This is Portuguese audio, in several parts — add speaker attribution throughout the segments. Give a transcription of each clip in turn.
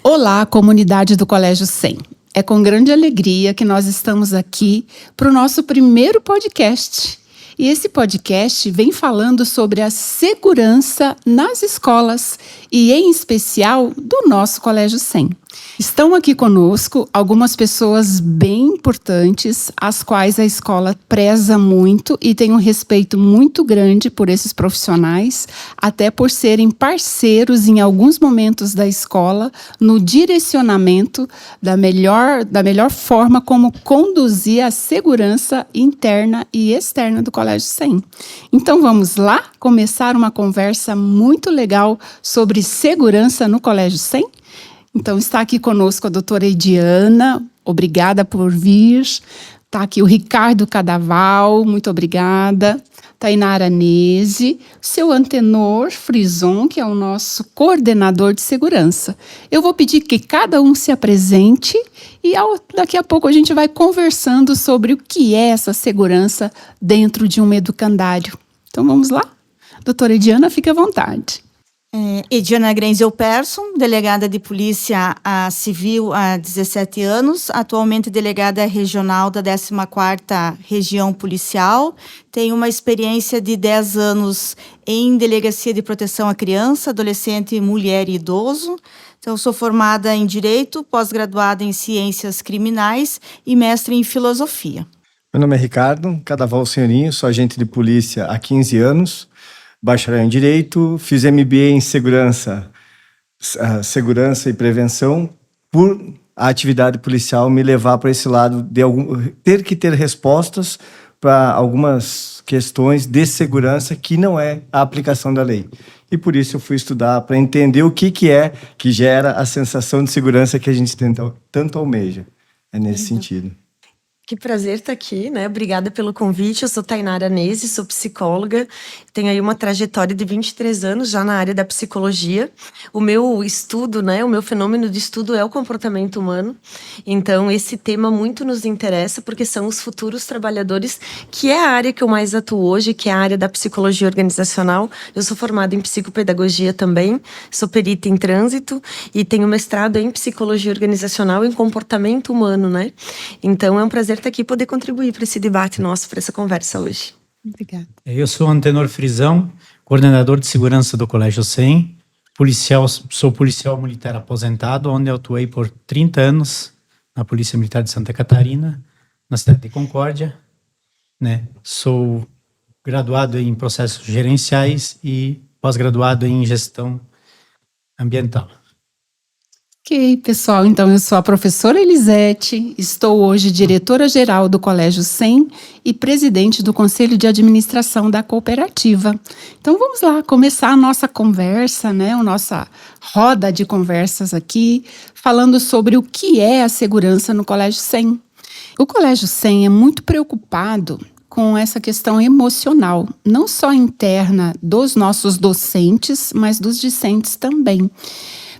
Speaker 1: Olá, comunidade do Colégio 100. É com grande alegria que nós estamos aqui para o nosso primeiro podcast. E esse podcast vem falando sobre a segurança nas escolas e, em especial, do nosso Colégio 100. Estão aqui conosco algumas pessoas bem importantes, as quais a escola preza muito e tem um respeito muito grande por esses profissionais, até por serem parceiros em alguns momentos da escola no direcionamento da melhor forma como conduzir a segurança interna e externa do Colégio 100. Então vamos lá começar uma conversa muito legal sobre segurança no Colégio 100? Então, está aqui conosco a doutora Ediana, obrigada por vir. Está aqui o Ricardo Cadaval, muito obrigada. Tainara Nese, seu Antenor Frison, que é o nosso coordenador de segurança. Eu vou pedir que cada um se apresente e daqui a pouco a gente vai conversando sobre o que é essa segurança dentro de um educandário. Então, vamos lá? Doutora Ediana, fique à vontade.
Speaker 2: Ediana Grenzel Persson, delegada de Polícia Civil há 17 anos, atualmente delegada regional da 14ª Região Policial. Tenho uma experiência de 10 anos em Delegacia de Proteção à Criança, Adolescente, Mulher e Idoso. Então, sou formada em Direito, pós-graduada em Ciências Criminais e mestre em Filosofia.
Speaker 3: Meu nome é Ricardo Cadaval Senhorinho, sou agente de polícia há 15 anos. Bacharel em Direito, fiz MBA em Segurança e Prevenção, por a atividade policial me levar para esse lado de ter que ter respostas para algumas questões de segurança que não é a aplicação da lei. E por isso eu fui estudar para entender o que é que gera a sensação de segurança que a gente tanto almeja. É nesse sentido.
Speaker 4: Que prazer estar aqui, né? Obrigada pelo convite. Eu sou Tainara Nese, sou psicóloga. Tenho aí uma trajetória de 23 anos já na área da psicologia. O meu estudo, né? O meu fenômeno de estudo é o comportamento humano. Então, esse tema muito nos interessa porque são os futuros trabalhadores, que é a área que eu mais atuo hoje, que é a área da psicologia organizacional. Eu sou formada em psicopedagogia também, sou perita em trânsito e tenho mestrado em psicologia organizacional e em comportamento humano, né? Então, é um prazer estar aqui e poder contribuir para esse debate nosso, para essa conversa hoje.
Speaker 1: Obrigada.
Speaker 5: Eu sou Antenor Frisão, coordenador de segurança do Colégio 100, sou policial militar aposentado, onde eu atuei por 30 anos na Polícia Militar de Santa Catarina, na cidade de Concórdia, né? Sou graduado em processos gerenciais e pós-graduado em gestão ambiental.
Speaker 1: Ok, pessoal, então eu sou a professora Elisete, estou hoje diretora-geral do Colégio 100 e presidente do Conselho de Administração da cooperativa. Então vamos lá, começar a nossa conversa, né, a nossa roda de conversas aqui, falando sobre o que é a segurança no Colégio 100. O Colégio 100 é muito preocupado com essa questão emocional, não só interna dos nossos docentes, mas dos discentes também.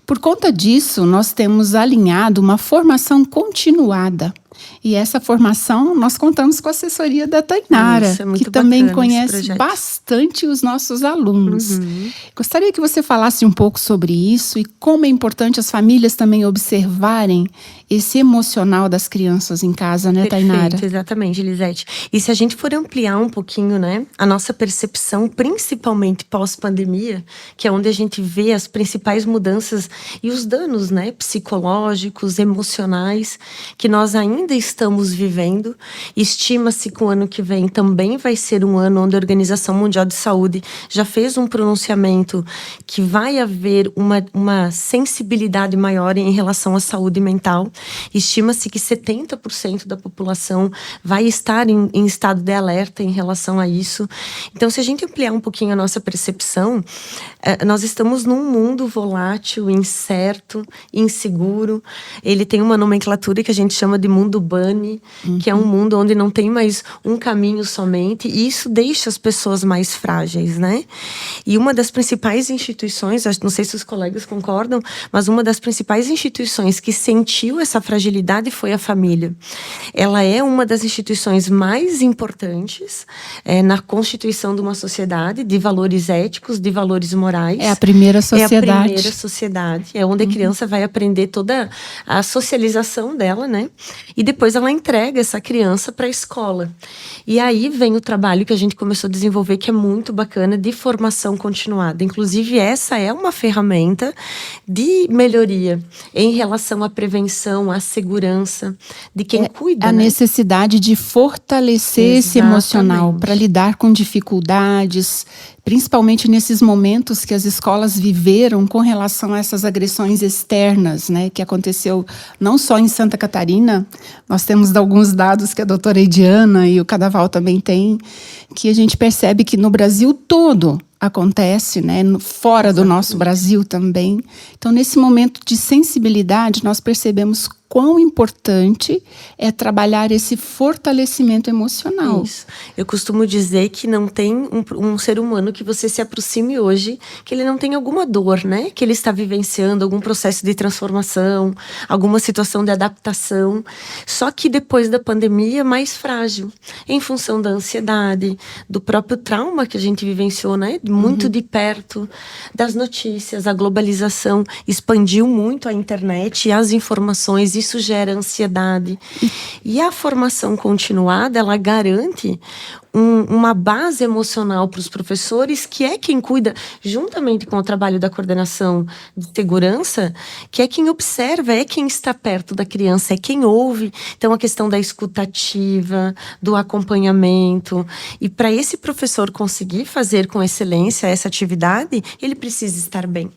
Speaker 1: Por conta disso, nós temos alinhado uma formação continuada. E essa formação, nós contamos com a assessoria da Tainara, que também conhece bastante os nossos alunos. Gostaria que você falasse um pouco sobre isso e como é importante as famílias também observarem esse emocional das crianças em casa, né, Tainara?
Speaker 4: Perfeito, exatamente, Elisete. E se a gente for ampliar um pouquinho, né, a nossa percepção, principalmente pós-pandemia, que é onde a gente vê as principais mudanças e os danos, né, psicológicos, emocionais, que nós ainda estamos vivendo. Estima-se que o ano que vem também vai ser um ano onde a Organização Mundial de Saúde já fez um pronunciamento que vai haver uma sensibilidade maior em relação à saúde mental. Estima-se que 70% da população vai estar em estado de alerta em relação a isso. Então, se a gente ampliar um pouquinho a nossa percepção, nós estamos num mundo volátil, incerto, inseguro. Ele tem uma nomenclatura que a gente chama de mundo mundo bunny, que é um mundo onde não tem mais um caminho somente, e isso deixa as pessoas mais frágeis, né? E uma das principais instituições, não sei se os colegas concordam, mas uma das principais instituições que sentiu essa fragilidade foi a família. Ela é uma das instituições mais importantes na constituição de uma sociedade, de valores éticos, de valores morais.
Speaker 1: É a primeira sociedade.
Speaker 4: É a primeira sociedade. É onde a criança vai aprender toda a socialização dela, né? E depois ela entrega essa criança para a escola. E aí vem o trabalho que a gente começou a desenvolver, que é muito bacana, de formação continuada. Inclusive, essa é uma ferramenta de melhoria em relação à prevenção, à segurança de quem cuida.
Speaker 1: A
Speaker 4: né?
Speaker 1: necessidade de fortalecer esse emocional para lidar com dificuldades, principalmente nesses momentos que as escolas viveram com relação a essas agressões externas, né, que aconteceu não só em Santa Catarina. Nós temos alguns dados que a doutora Ediana e o Cadaval também têm, que a gente percebe que no Brasil todo acontece, né, fora do nosso Brasil também. Então, nesse momento de sensibilidade, nós percebemos quão importante é trabalhar esse fortalecimento emocional.
Speaker 4: Isso. Eu costumo dizer que não tem um ser humano que você se aproxime hoje que ele não tem alguma dor, né? Que ele está vivenciando algum processo de transformação, alguma situação de adaptação. Só que depois da pandemia, mais frágil, em função da ansiedade, do próprio trauma que a gente vivenciou, né? Muito de perto, das notícias, a globalização expandiu muito a internet e as informações. Isso gera ansiedade. E a formação continuada, ela garante uma base emocional para os professores, que é quem cuida, juntamente com o trabalho da coordenação de segurança, que é quem observa, é quem está perto da criança, é quem ouve. Então, a questão da escutativa, do acompanhamento. E para esse professor conseguir fazer com excelência essa atividade, ele precisa estar bem.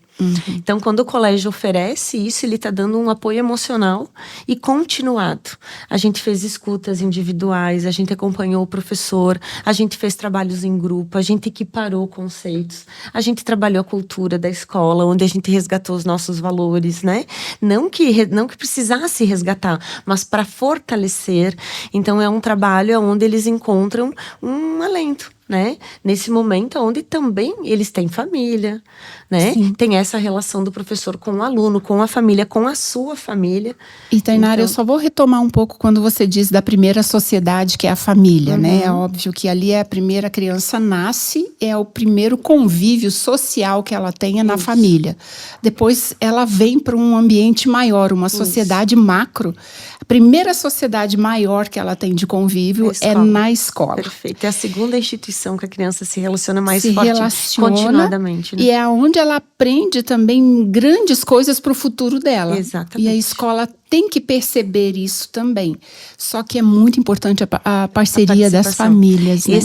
Speaker 4: Então, quando o colégio oferece isso, ele está dando um apoio emocional e continuado. A gente fez escutas individuais, a gente acompanhou o professor, a gente fez trabalhos em grupo, a gente equiparou conceitos, a gente trabalhou a cultura da escola, onde a gente resgatou os nossos valores, né? Não que precisasse resgatar, mas para fortalecer. Então, é um trabalho onde eles encontram um alento, né? Nesse momento onde também eles têm família, né?
Speaker 1: Sim.
Speaker 4: Tem essa relação do professor com o aluno, com a família, com a sua família.
Speaker 1: E, Tainara, eu só vou retomar um pouco quando você diz da primeira sociedade, que é a família, né? É óbvio que ali é a primeira criança nasce, é o primeiro convívio social que ela tenha na família. Depois ela vem para um ambiente maior, uma sociedade macro. A primeira sociedade maior que ela tem de convívio é na escola.
Speaker 4: Perfeito. É a segunda instituição que a criança se relaciona mais
Speaker 1: se
Speaker 4: forte,
Speaker 1: relaciona,
Speaker 4: continuadamente. Né?
Speaker 1: E é onde ela aprende também grandes coisas para o futuro dela.
Speaker 4: Exatamente.
Speaker 1: E a escola tem que perceber isso também. Só que é muito importante a parceria das famílias. Né?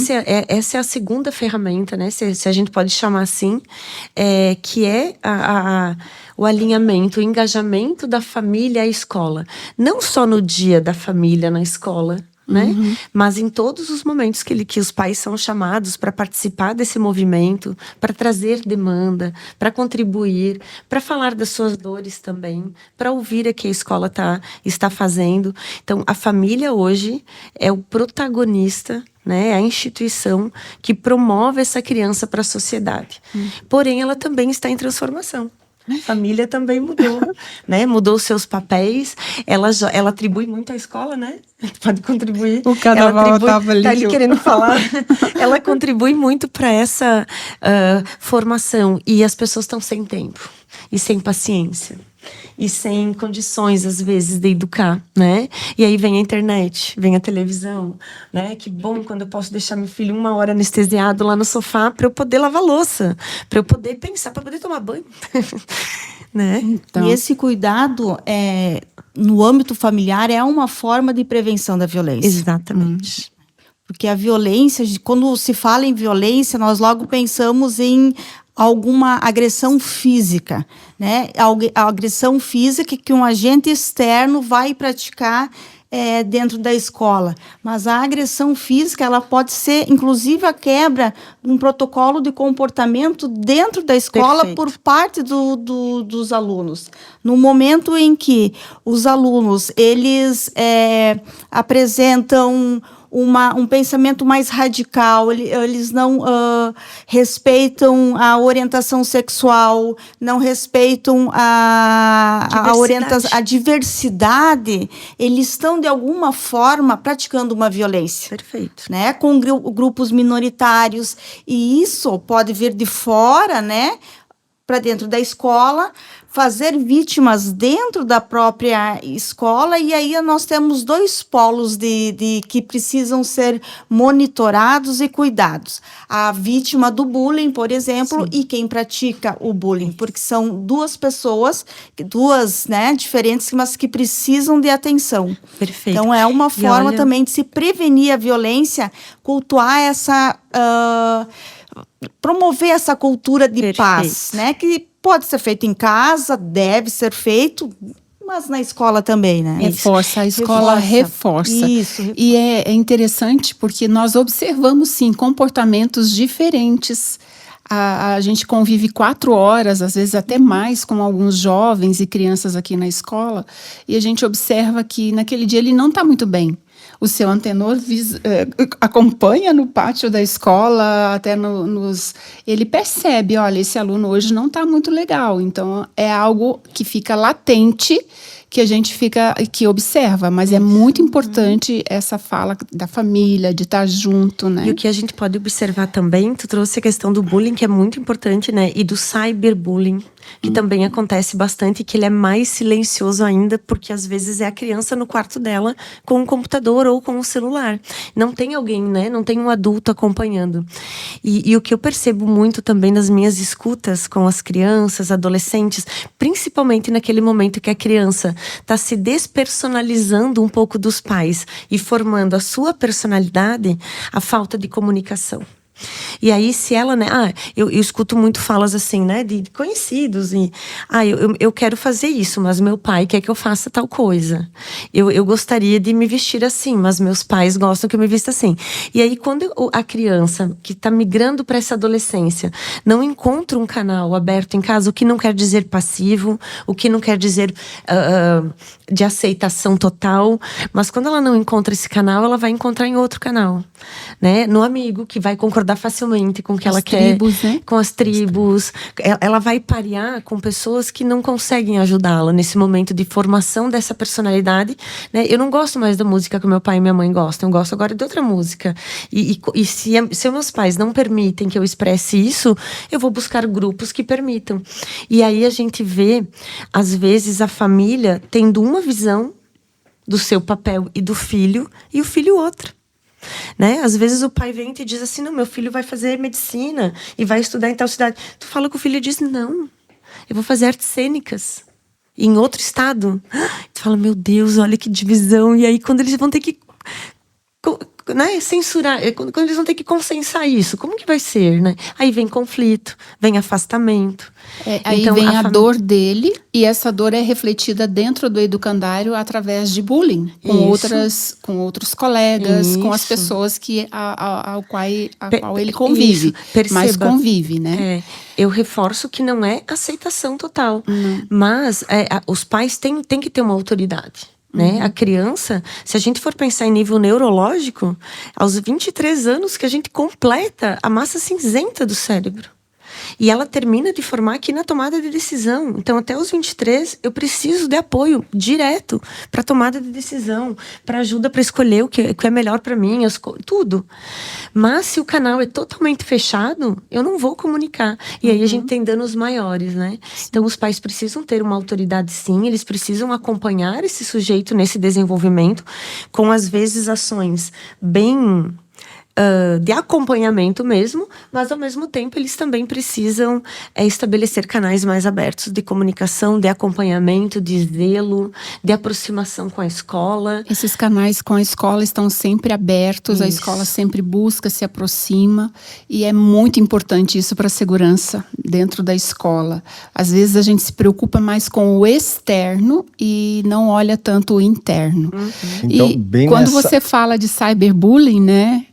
Speaker 4: Essa é a segunda ferramenta, né? Se a gente pode chamar assim, que é o alinhamento, o engajamento da família à escola. Não só no dia da família na escola, né? Mas em todos os momentos que os pais são chamados para participar desse movimento, para trazer demanda, para contribuir, para falar das suas dores também, para ouvir o que a escola está fazendo. Então, a família hoje é o protagonista, né? É a instituição que promove essa criança para a sociedade. Porém, ela também está em transformação. A família também mudou, né? Mudou os seus papéis. Ela atribui muito à escola, né? Pode contribuir.
Speaker 1: O Cadaval estava ali.
Speaker 4: Tá ali querendo falar. Ela contribui muito para essa formação. E as pessoas estão sem tempo e sem paciência. E sem condições, às vezes, de educar, né? E aí vem a internet, vem a televisão, né? Que bom quando eu posso deixar meu filho 1 hora anestesiado lá no sofá para eu poder lavar louça, para eu poder pensar, para poder tomar banho, né?
Speaker 2: Então, e esse cuidado no âmbito familiar é uma forma de prevenção da violência.
Speaker 4: Exatamente.
Speaker 2: Porque a violência, quando se fala em violência, nós logo pensamos em alguma agressão física, né? A agressão física que um agente externo vai praticar dentro da escola, mas a agressão física ela pode ser, inclusive, a quebra de um protocolo de comportamento dentro da escola. Perfeito. Por parte dos alunos. No momento em que os alunos eles apresentam um pensamento mais radical, eles não respeitam a orientação sexual, não respeitam a diversidade, eles estão, de alguma forma, praticando uma violência.
Speaker 4: Perfeito.
Speaker 2: Né? Com grupos minoritários, e isso pode vir de fora, né, para dentro da escola, fazer vítimas dentro da própria escola, e aí nós temos dois polos que precisam ser monitorados e cuidados. A vítima do bullying, por exemplo, sim, e quem pratica o bullying, porque são duas pessoas, né, diferentes, mas que precisam de atenção.
Speaker 4: Perfeito.
Speaker 2: Então, é uma forma também de se prevenir a violência, cultuar promover essa cultura de perfeito, paz, né? Que pode ser feito em casa, deve ser feito, mas na escola também, né?
Speaker 1: Reforça, a escola reforça.
Speaker 2: Isso. Reforça.
Speaker 1: E é interessante porque nós observamos, sim, comportamentos diferentes. A gente convive 4 horas, às vezes até mais, com alguns jovens e crianças aqui na escola, e a gente observa que naquele dia ele não está muito bem. O seu antenor acompanha no pátio da escola, até ele percebe, olha, esse aluno hoje não está muito legal. Então, é algo que fica latente, que a gente que observa, mas é muito importante essa fala da família, de estar junto, né?
Speaker 4: E o que a gente pode observar também, tu trouxe a questão do bullying, que é muito importante, né? E do cyberbullying, que também acontece bastante, que ele é mais silencioso ainda, porque às vezes é a criança no quarto dela com um computador ou com um celular. Não tem alguém, né? Não tem um adulto acompanhando. E o que eu percebo muito também nas minhas escutas com as crianças, adolescentes, principalmente naquele momento que a criança está se despersonalizando um pouco dos pais e formando a sua personalidade, a falta de comunicação. E aí, se ela, né, eu escuto muito falas assim, né, de conhecidos, e eu quero fazer isso, mas meu pai quer que eu faça tal coisa. Eu gostaria de me vestir assim, mas meus pais gostam que eu me vista assim. E aí, quando a criança que está migrando para essa adolescência não encontra um canal aberto em casa, o que não quer dizer passivo, o que não quer dizer de aceitação total, mas quando ela não encontra esse canal, ela vai encontrar em outro canal, né, no amigo, que vai concordar facilmente com o que ela quer, né? Com as tribos. Ela vai parear com pessoas que não conseguem ajudá-la nesse momento de formação dessa personalidade, né? Eu não gosto mais da música que meu pai e minha mãe gostam, eu gosto agora de outra música. E se meus pais não permitem que eu expresse isso, eu vou buscar grupos que permitam. E aí a gente vê, às vezes, a família tendo uma visão do seu papel e do filho, e o filho outra. Né? Às vezes o pai vem e te diz assim, não, meu filho vai fazer medicina e vai estudar em tal cidade. Tu fala com o filho e diz, não, eu vou fazer artes cênicas em outro estado. Tu fala, meu Deus, olha que divisão. E aí quando eles vão ter que né, censurar, quando eles vão ter que consensar isso, como que vai ser, né? Aí vem conflito, vem afastamento.
Speaker 1: Aí então, vem a dor dele, e essa dor é refletida dentro do educandário através de bullying, com outros colegas, isso, com as pessoas a qual ele convive, mas convive, né?
Speaker 4: Eu reforço que não é aceitação total, mas os pais têm que ter uma autoridade. Né? A criança, se a gente for pensar em nível neurológico, aos 23 anos que a gente completa a massa cinzenta do cérebro. E ela termina de formar aqui na tomada de decisão. Então, até os 23, eu preciso de apoio direto para tomada de decisão, para ajuda para escolher o que é melhor para mim, tudo. Mas se o canal é totalmente fechado, eu não vou comunicar. E aí a gente tem danos maiores, né? Então, os pais precisam ter uma autoridade, sim. Eles precisam acompanhar esse sujeito nesse desenvolvimento com, às vezes, ações bem de acompanhamento mesmo, mas ao mesmo tempo eles também precisam estabelecer canais mais abertos de comunicação, de acompanhamento, de zelo, de aproximação com a escola.
Speaker 1: Esses canais com a escola estão sempre abertos, a escola sempre busca, se aproxima, e é muito importante isso para a segurança dentro da escola. Às vezes a gente se preocupa mais com o externo e não olha tanto o interno.
Speaker 3: Então,
Speaker 1: E
Speaker 3: bem
Speaker 1: quando
Speaker 3: nessa-
Speaker 1: você fala de cyberbullying, né?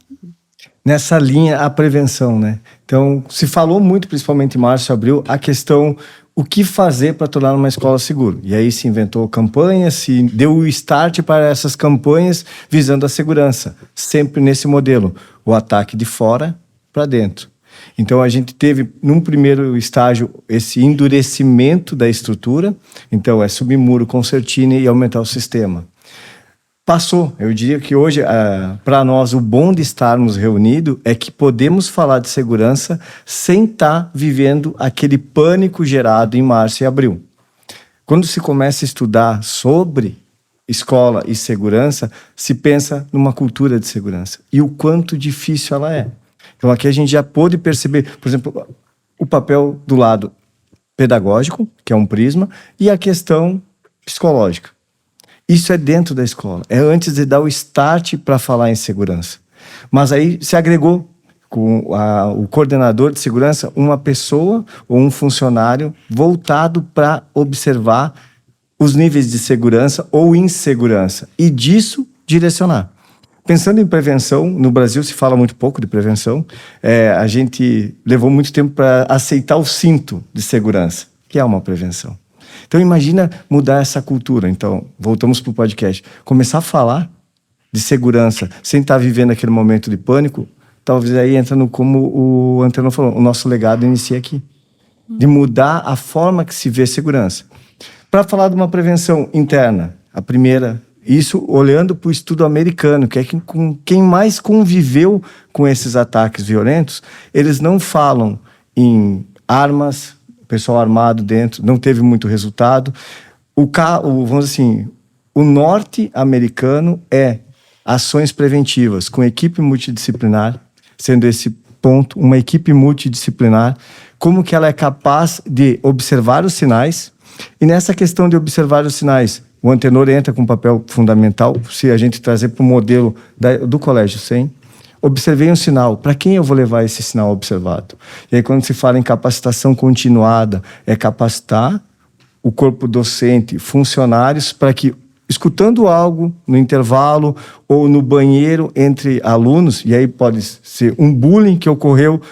Speaker 3: Nessa linha, a prevenção, né? Então, se falou muito, principalmente em março e abril, a questão, o que fazer para tornar uma escola segura. E aí se inventou campanhas, se deu o start para essas campanhas visando a segurança. Sempre nesse modelo, o ataque de fora para dentro. Então, a gente teve, num primeiro estágio, esse endurecimento da estrutura. Então, é subir muro, concertina e aumentar o sistema. Passou. Eu diria que hoje, para nós, o bom de estarmos reunidos é que podemos falar de segurança sem estar vivendo aquele pânico gerado em março e abril. Quando se começa a estudar sobre escola e segurança, se pensa numa cultura de segurança e o quanto difícil ela é. Então, aqui a gente já pôde perceber, por exemplo, o papel do lado pedagógico, que é um prisma, e a questão psicológica. Isso é dentro da escola. É antes de dar o start para falar em segurança. Mas aí se agregou com o coordenador de segurança uma pessoa ou um funcionário voltado para observar os níveis de segurança ou insegurança e disso direcionar. Pensando em prevenção, no Brasil se fala muito pouco de prevenção. A gente levou muito tempo para aceitar o cinto de segurança, que é uma prevenção. Então, imagina mudar essa cultura. Então, voltamos para o podcast. Começar a falar de segurança sem estar vivendo aquele momento de pânico, talvez aí entra no, como o Antenor falou, o nosso legado inicia aqui. De mudar a forma que se vê segurança. Para falar de uma prevenção interna, a primeira, isso olhando para o estudo americano, que é quem mais conviveu com esses ataques violentos, eles não falam em armas, pessoal armado dentro, não teve muito resultado. Vamos dizer assim, o norte-americano é ações preventivas com equipe multidisciplinar, sendo esse ponto uma equipe multidisciplinar, como que ela é capaz de observar os sinais. E nessa questão de observar os sinais, o Antenor entra com um papel fundamental, se a gente trazer para o modelo do Colégio 100. Observei um sinal. Para quem eu vou levar esse sinal observado? E aí, quando se fala em capacitação continuada, é capacitar o corpo docente, funcionários, para que, escutando algo no intervalo ou no banheiro entre alunos, e aí pode ser um bullying que ocorreu,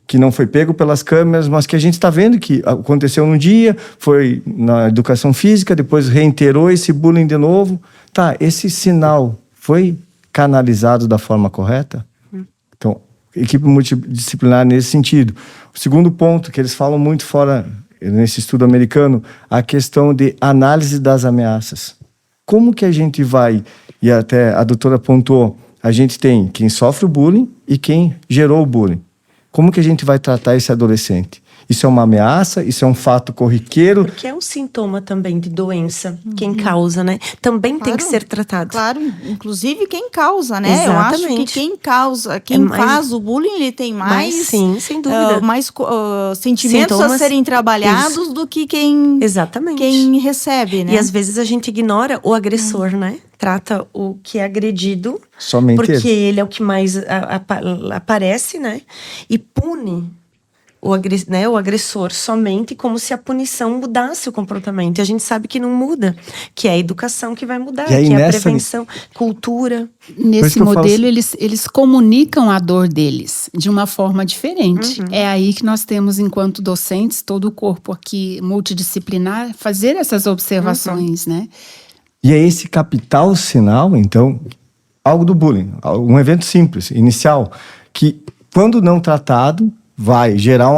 Speaker 3: que não foi pego pelas câmeras, mas que a gente está vendo que aconteceu num dia, foi na educação física, depois reiterou esse bullying de novo. Tá, esse sinal foi canalizado da forma correta? Então, equipe multidisciplinar nesse sentido. O segundo ponto, que eles falam muito fora, nesse estudo americano, a questão de análise das ameaças. Como que a gente vai, e até a doutora apontou, a gente tem quem sofre o bullying e quem gerou o bullying. Como que a gente vai tratar esse adolescente? Isso é uma ameaça? Isso é um fato corriqueiro?
Speaker 4: Porque é um sintoma também de doença, quem causa, né? Também tem que ser tratado.
Speaker 2: Claro, inclusive quem causa, né?
Speaker 4: Exatamente.
Speaker 2: Eu acho que quem causa, quem faz o bullying, ele tem mais...
Speaker 4: sim, sem dúvida.
Speaker 2: Mais sentimentos a serem trabalhados do que quem...
Speaker 4: Exatamente.
Speaker 2: Quem recebe, né?
Speaker 4: E às vezes a gente ignora o agressor, né? Trata o que é agredido...
Speaker 3: Somente
Speaker 4: porque ele é o que mais aparece, né? E pune o agressor somente como se a punição mudasse o comportamento. E a gente sabe que não muda, que é a educação que vai mudar,
Speaker 3: aí,
Speaker 4: que é a prevenção, cultura.
Speaker 1: Nesse modelo, eles comunicam a dor deles de uma forma diferente. É aí que nós temos, enquanto docentes, todo o corpo aqui multidisciplinar, fazer essas observações, né?
Speaker 3: E é esse capital sinal, então, algo do bullying, um evento simples, inicial, que quando não tratado, vai gerar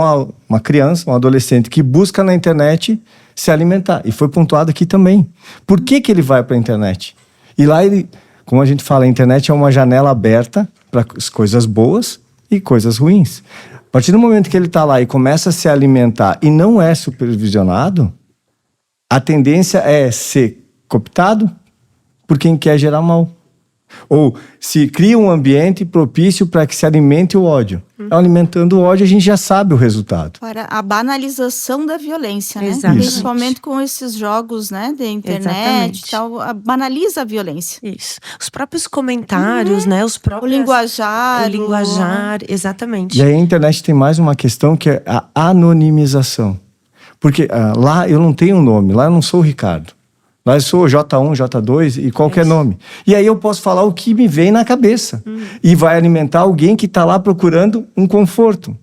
Speaker 3: uma criança, um adolescente que busca na internet se alimentar. E foi pontuado aqui também. Por que ele vai para a internet? E lá ele, como a gente fala, a internet é uma janela aberta para as coisas boas e coisas ruins. A partir do momento que ele está lá e começa a se alimentar e não é supervisionado, a tendência é ser cooptado por quem quer gerar mal. Ou se cria um ambiente propício para que se alimente o ódio. Alimentando o ódio, a gente já sabe o resultado.
Speaker 2: Para a banalização da violência, né?
Speaker 4: Exatamente.
Speaker 2: Principalmente com esses jogos, né, de internet
Speaker 4: Exatamente.
Speaker 2: e tal, banaliza a violência.
Speaker 4: Isso. Os próprios comentários, né? Os
Speaker 2: O
Speaker 4: próprios...
Speaker 2: linguajar.
Speaker 4: O linguajar, exatamente.
Speaker 3: E aí a internet tem mais uma questão que é a anonimização. Porque lá eu não tenho um nome, lá eu não sou o Ricardo. Lá eu sou J1, J2 e qualquer nome. E aí eu posso falar o que me vem na cabeça. E vai alimentar alguém que está lá procurando um conforto.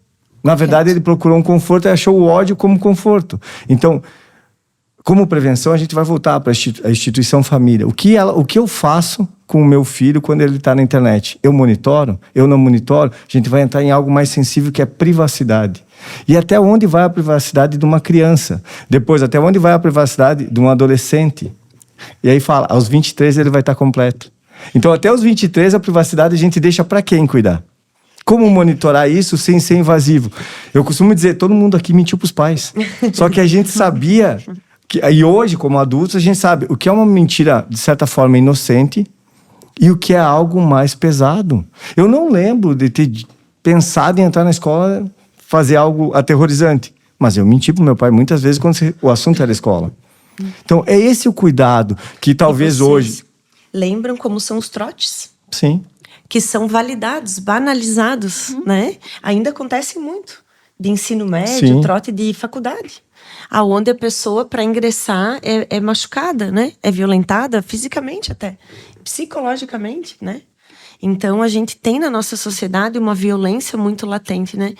Speaker 3: Na verdade, ele procurou um conforto e achou o ódio como conforto. Então, como prevenção, a gente vai voltar para a instituição família. O que eu faço com o meu filho quando ele está na internet? Eu monitoro? Eu não monitoro? A gente vai entrar em algo mais sensível, que é privacidade. E até onde vai a privacidade de uma criança? Depois, até onde vai a privacidade de um adolescente? E aí fala, aos 23 ele vai estar completo. Então, até os 23, a privacidade a gente deixa para quem cuidar? Como monitorar isso sem ser invasivo? Eu costumo dizer, todo mundo aqui mentiu para os pais. Só que a gente sabia... E hoje, como adultos, a gente sabe o que é uma mentira, de certa forma, inocente e o que é algo mais pesado. Eu não lembro de ter pensado em entrar na escola, fazer algo aterrorizante. Mas eu menti pro meu pai muitas vezes quando o assunto era escola. Então, é esse o cuidado que talvez hoje...
Speaker 4: Lembram como são os trotes?
Speaker 3: Sim.
Speaker 4: Que são validados, banalizados, né? Ainda acontece muito. De ensino médio,
Speaker 3: Sim.
Speaker 4: trote de faculdade. Aonde a pessoa, para ingressar, é machucada, né? É violentada fisicamente até. Psicologicamente, né? Então, a gente tem na nossa sociedade uma violência muito latente, né?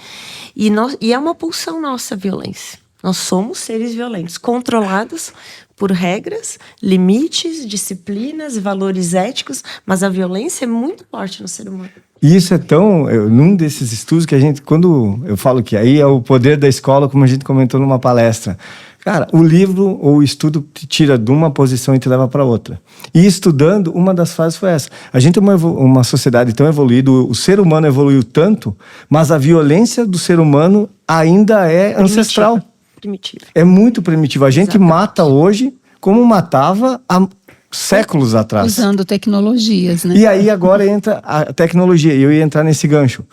Speaker 4: E é uma pulsão nossa, a violência. Nós somos seres violentos, controlados por regras, limites, disciplinas, valores éticos, mas a violência é muito forte no ser humano.
Speaker 3: E isso é tão... num desses estudos que a gente... Quando eu falo que aí é o poder da escola, como a gente comentou numa palestra. Cara, o livro ou o estudo te tira de uma posição e te leva para outra. E estudando, uma das fases foi essa. A gente é uma sociedade tão evoluída, o ser humano evoluiu tanto, mas a violência do ser humano ainda é ancestral.
Speaker 4: Primitiva.
Speaker 3: É muito primitivo. A gente mata hoje como matava há séculos atrás.
Speaker 1: Usando tecnologias, né?
Speaker 3: E aí agora entra a tecnologia. E eu ia entrar nesse gancho.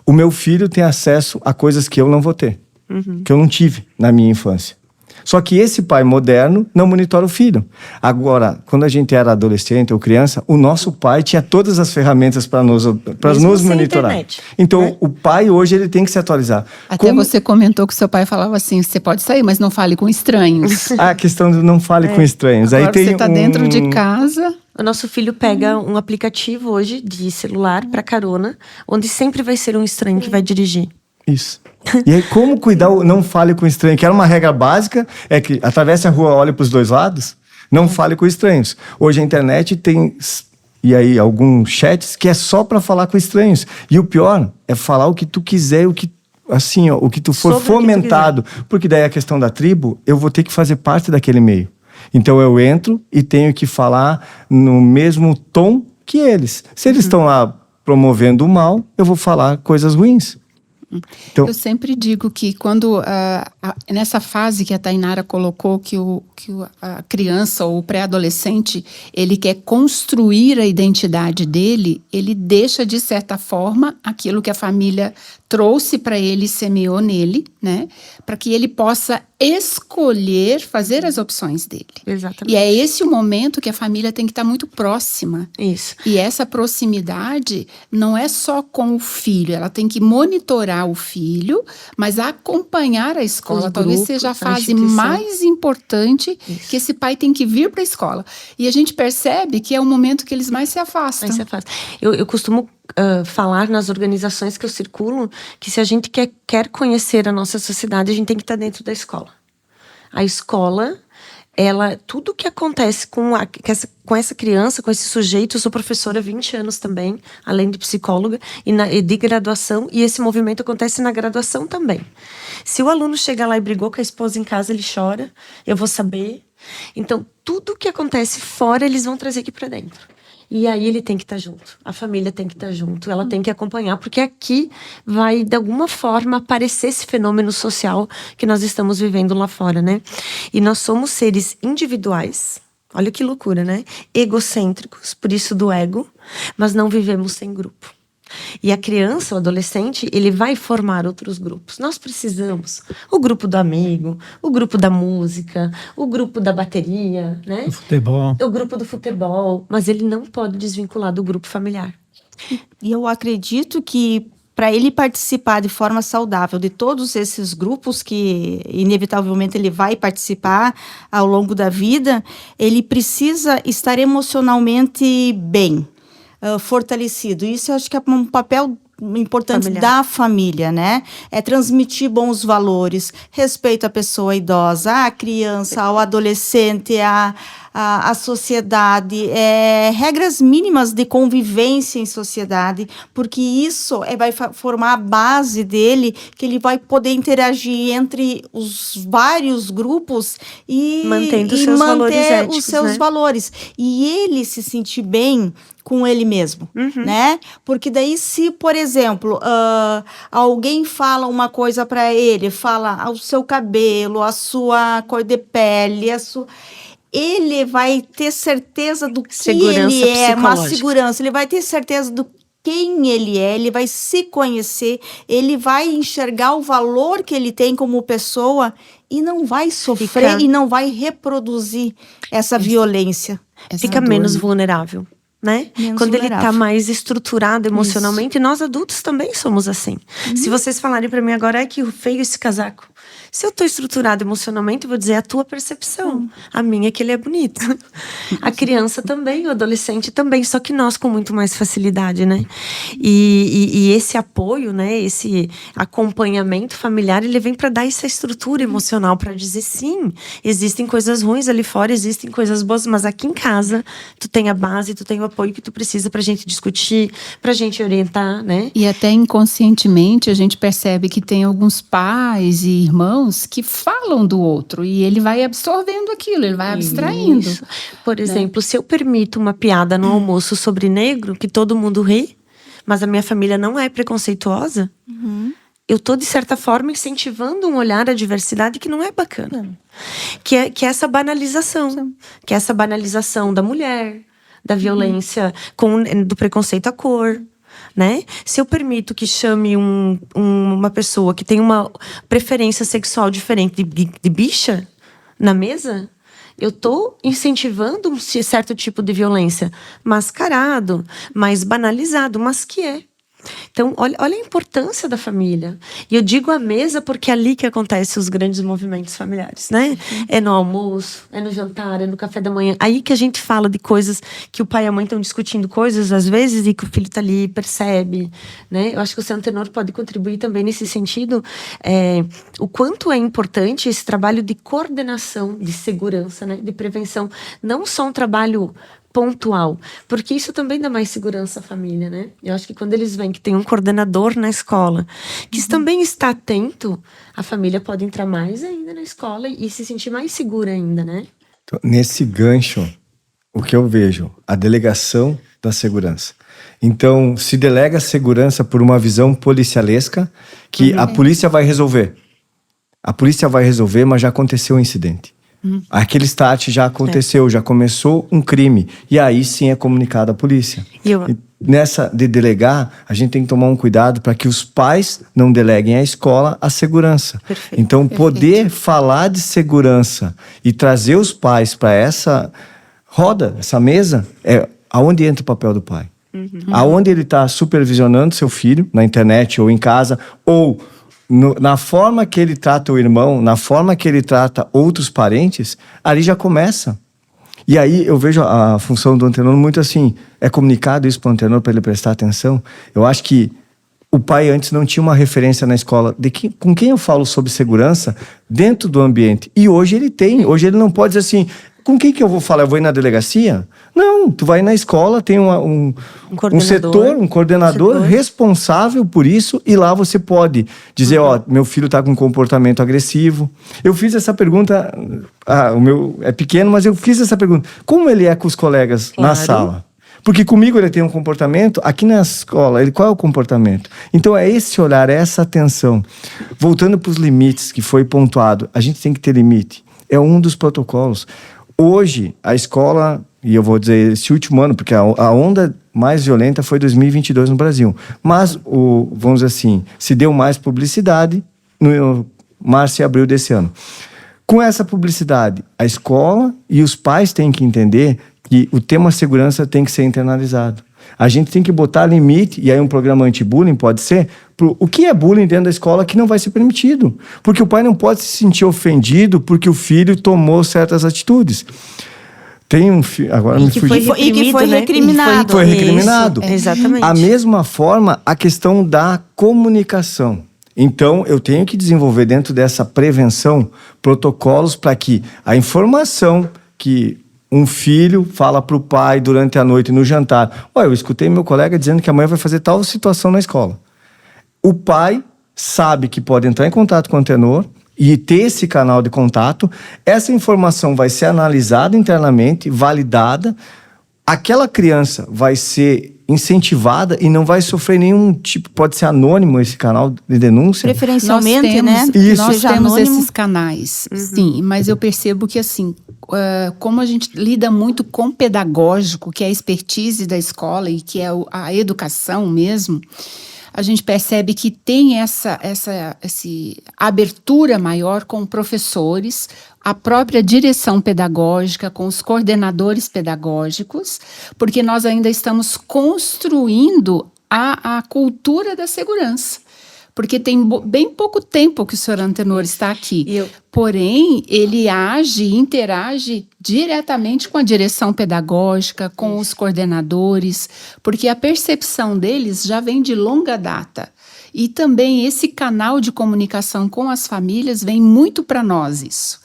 Speaker 3: O meu filho tem acesso a coisas que eu não vou ter. Que eu não tive na minha infância. Só que esse pai moderno não monitora o filho. Agora, quando a gente era adolescente ou criança, o nosso pai tinha todas as ferramentas para nos
Speaker 4: sem
Speaker 3: monitorar.
Speaker 4: internet,
Speaker 3: Então,
Speaker 4: né?
Speaker 3: o pai hoje ele tem que se atualizar.
Speaker 1: Até você comentou que seu pai falava assim, você pode sair, mas não fale com estranhos.
Speaker 3: A questão do não fale com estranhos.
Speaker 1: Agora
Speaker 3: Aí tem
Speaker 1: você está dentro de casa...
Speaker 4: O nosso filho pega um aplicativo hoje de celular para carona, onde sempre vai ser um estranho que vai dirigir.
Speaker 3: Isso. E aí, como cuidar o não fale com estranho? Que era uma regra básica, é que atravesse a rua, olhe para os dois lados, não fale com estranhos. Hoje a internet tem, e aí, alguns chats que é só para falar com estranhos. E o pior é falar o que tu quiser, o que tu for
Speaker 4: Sobre o que tu
Speaker 3: fomentado. Porque daí a questão da tribo, eu vou ter que fazer parte daquele meio. Então eu entro e tenho que falar no mesmo tom que eles. Se eles estão lá promovendo o mal, eu vou falar coisas ruins. Então,
Speaker 1: eu sempre digo que quando nessa fase que a Tainara colocou, que a criança ou o pré-adolescente ele quer construir a identidade dele, ele deixa de certa forma aquilo que a família trouxe para ele e semeou nele, né? Para que ele possa escolher fazer as opções dele.
Speaker 4: Exatamente.
Speaker 1: E é esse o momento que a família tem que estar muito próxima.
Speaker 4: Isso.
Speaker 1: E essa proximidade não é só com o filho, ela tem que monitorar o filho, mas acompanhar a escola.
Speaker 4: Os
Speaker 1: Talvez
Speaker 4: grupos,
Speaker 1: seja a
Speaker 4: a
Speaker 1: fase
Speaker 4: instituição.
Speaker 1: mais importante que esse pai tem que vir para a escola. E a gente percebe que é o momento que eles mais se afastam.
Speaker 4: Mas é fácil. Eu costumo falar nas organizações que eu circulo que se a gente quer conhecer a nossa sociedade, a gente tem que estar dentro da escola. A escola, tudo que acontece com essa criança, com esse sujeito, eu sou professora há 20 anos também, além de psicóloga, e de graduação, e esse movimento acontece na graduação também. Se o aluno chega lá e brigou com a esposa em casa, ele chora, eu vou saber. Então, tudo que acontece fora, eles vão trazer aqui para dentro. E aí ele tem que estar junto, a família tem que estar junto, ela tem que acompanhar, porque aqui vai, de alguma forma, aparecer esse fenômeno social que nós estamos vivendo lá fora, né? E nós somos seres individuais, Olha que loucura, né? Egocêntricos, por isso do ego, mas não vivemos sem grupo. E a criança, o adolescente, ele vai formar outros grupos. Nós precisamos o grupo do amigo, o grupo da música, o grupo da bateria, né?
Speaker 5: O futebol.
Speaker 4: O grupo do futebol, mas ele não pode desvincular do grupo familiar.
Speaker 2: E eu acredito que para ele participar de forma saudável de todos esses grupos que inevitavelmente ele vai participar ao longo da vida, ele precisa estar emocionalmente bem, fortalecido. Isso eu acho que é um papel importante
Speaker 4: Familiar.
Speaker 2: da família, né? É transmitir bons valores, respeito à pessoa idosa, à criança, ao adolescente, à sociedade, regras mínimas de convivência em sociedade, porque isso vai formar a base dele, que ele vai poder interagir entre os vários grupos e
Speaker 4: Mantendo
Speaker 2: e
Speaker 4: seus valores
Speaker 2: manter
Speaker 4: éticos,
Speaker 2: os seus
Speaker 4: né?
Speaker 2: valores. E ele se sentir bem com ele mesmo, né? Porque daí, se, por exemplo, alguém fala uma coisa para ele, fala o seu cabelo, a sua cor de pele, ele vai ter certeza do que
Speaker 4: Segurança
Speaker 2: ele é, uma
Speaker 4: psicológica.
Speaker 2: segurança, ele vai ter certeza do quem ele é, ele vai se conhecer, ele vai enxergar o valor que ele tem como pessoa e não vai sofrer e não vai reproduzir essa violência.
Speaker 4: Fica menos vulnerável, né?
Speaker 2: Menos
Speaker 4: Quando ele
Speaker 2: vulnerável.
Speaker 4: tá mais estruturado emocionalmente, e nós adultos também somos assim. Se vocês falarem pra mim agora, que feio esse casaco. Se eu tô estruturado emocionalmente, eu vou dizer a tua percepção. A minha é que ele é bonito. A criança também, o adolescente também, só que nós com muito mais facilidade, né? E esse apoio, né? Esse acompanhamento familiar, ele vem para dar essa estrutura emocional, para dizer sim, existem coisas ruins ali fora, existem coisas boas, mas aqui em casa tu tem a base, tu tem o apoio que tu precisa pra gente discutir, pra gente orientar, né?
Speaker 1: E até inconscientemente a gente percebe que tem alguns pais e irmãos que falam do outro e ele vai absorvendo aquilo, ele vai abstraindo.
Speaker 4: Isso. Por exemplo, se eu permito uma piada no almoço sobre negro, que todo mundo ri, mas a minha família não é preconceituosa, eu tô, de certa forma, incentivando um olhar à diversidade que não é bacana. Que é essa banalização. Que é essa banalização da mulher, da violência, do preconceito à cor. Né? Se eu permito que chame uma pessoa que tem uma preferência sexual diferente de bicha na mesa, eu estou incentivando um certo tipo de violência mascarado, mais banalizado, mas que é. Então, olha a importância da família. E eu digo a mesa porque é ali que acontecem os grandes movimentos familiares, né? É no almoço, é no jantar, é no café da manhã. Aí que a gente fala de coisas que o pai e a mãe estão discutindo coisas, às vezes, e que o filho está ali, percebe, né? Eu acho que o Seu Antenor pode contribuir também nesse sentido. O quanto é importante esse trabalho de coordenação, de segurança, né? De prevenção. Não só um trabalho pontual, porque isso também dá mais segurança à família, né? Eu acho que quando eles veem que tem um coordenador na escola, que também está atento, a família pode entrar mais ainda na escola e se sentir mais segura ainda, né?
Speaker 3: Então, nesse gancho, o que eu vejo? A delegação da segurança. Então, se delega a segurança por uma visão policialesca, que a polícia vai resolver. A polícia vai resolver, mas já aconteceu um incidente. Aquele start já aconteceu, já começou um crime. E aí sim é comunicado à polícia. E nessa de delegar, a gente tem que tomar um cuidado para que os pais não deleguem à escola a segurança.
Speaker 4: Perfeito.
Speaker 3: Então, poder falar de segurança e trazer os pais para essa roda, essa mesa, é aonde entra o papel do pai. Aonde ele está supervisionando seu filho, na internet ou em casa, ou na forma que ele trata o irmão, na forma que ele trata outros parentes, ali já começa. E aí eu vejo a função do antenor muito assim, é comunicado isso para o antenor para ele prestar atenção. Eu acho que o pai antes não tinha uma referência na escola com quem eu falo sobre segurança dentro do ambiente. E hoje ele tem, hoje ele não pode dizer assim, com quem que eu vou falar? Eu vou ir na delegacia? Não, tu vai na escola, tem um setor, um coordenador responsável por isso, e lá você pode dizer, ó, meu filho tá com um comportamento agressivo. Eu fiz essa pergunta, o meu é pequeno, mas eu fiz essa pergunta. Como ele é com os colegas na sala? Porque comigo ele tem um comportamento, aqui na escola, qual é o comportamento? Então é esse olhar, é essa atenção. Voltando para os limites que foi pontuado, a gente tem que ter limite. É um dos protocolos. Hoje, a escola, e eu vou dizer esse último ano, porque a onda mais violenta foi 2022 no Brasil. Mas, vamos dizer assim, se deu mais publicidade no março e abril desse ano. Com essa publicidade, a escola e os pais têm que entender que o tema segurança tem que ser internalizado. A gente tem que botar limite, e aí um programa anti-bullying pode ser, o que é bullying dentro da escola que não vai ser permitido. Porque o pai não pode se sentir ofendido porque o filho tomou certas atitudes. Tem um filho, agora me fugiu.
Speaker 2: E que foi recriminado.
Speaker 3: Foi recriminado.
Speaker 4: Isso, exatamente.
Speaker 3: A mesma forma, a questão da comunicação. Então, eu tenho que desenvolver dentro dessa prevenção protocolos para que a informação que um filho fala para o pai durante a noite no jantar: olha, eu escutei meu colega dizendo que amanhã vai fazer tal situação na escola. O pai sabe que pode entrar em contato com o Antenor e ter esse canal de contato. Essa informação vai ser analisada internamente, validada. Aquela criança vai ser incentivada e não vai sofrer nenhum tipo, pode ser anônimo esse canal de denúncia.
Speaker 2: Preferencialmente, né?
Speaker 3: Isso.
Speaker 1: Nós
Speaker 2: Seja
Speaker 1: temos
Speaker 2: anônimo.
Speaker 1: esses canais, sim, mas eu percebo que assim, como a gente lida muito com pedagógico, que é a expertise da escola e que é a educação mesmo, a gente percebe que tem essa abertura maior com professores, a própria direção pedagógica, com os coordenadores pedagógicos, porque nós ainda estamos construindo a cultura da segurança. Porque tem bem pouco tempo que o senhor Antenor está aqui. Porém, ele age e interage diretamente com a direção pedagógica, com os coordenadores, porque a percepção deles já vem de longa data. E também esse canal de comunicação com as famílias vem muito para nós isso.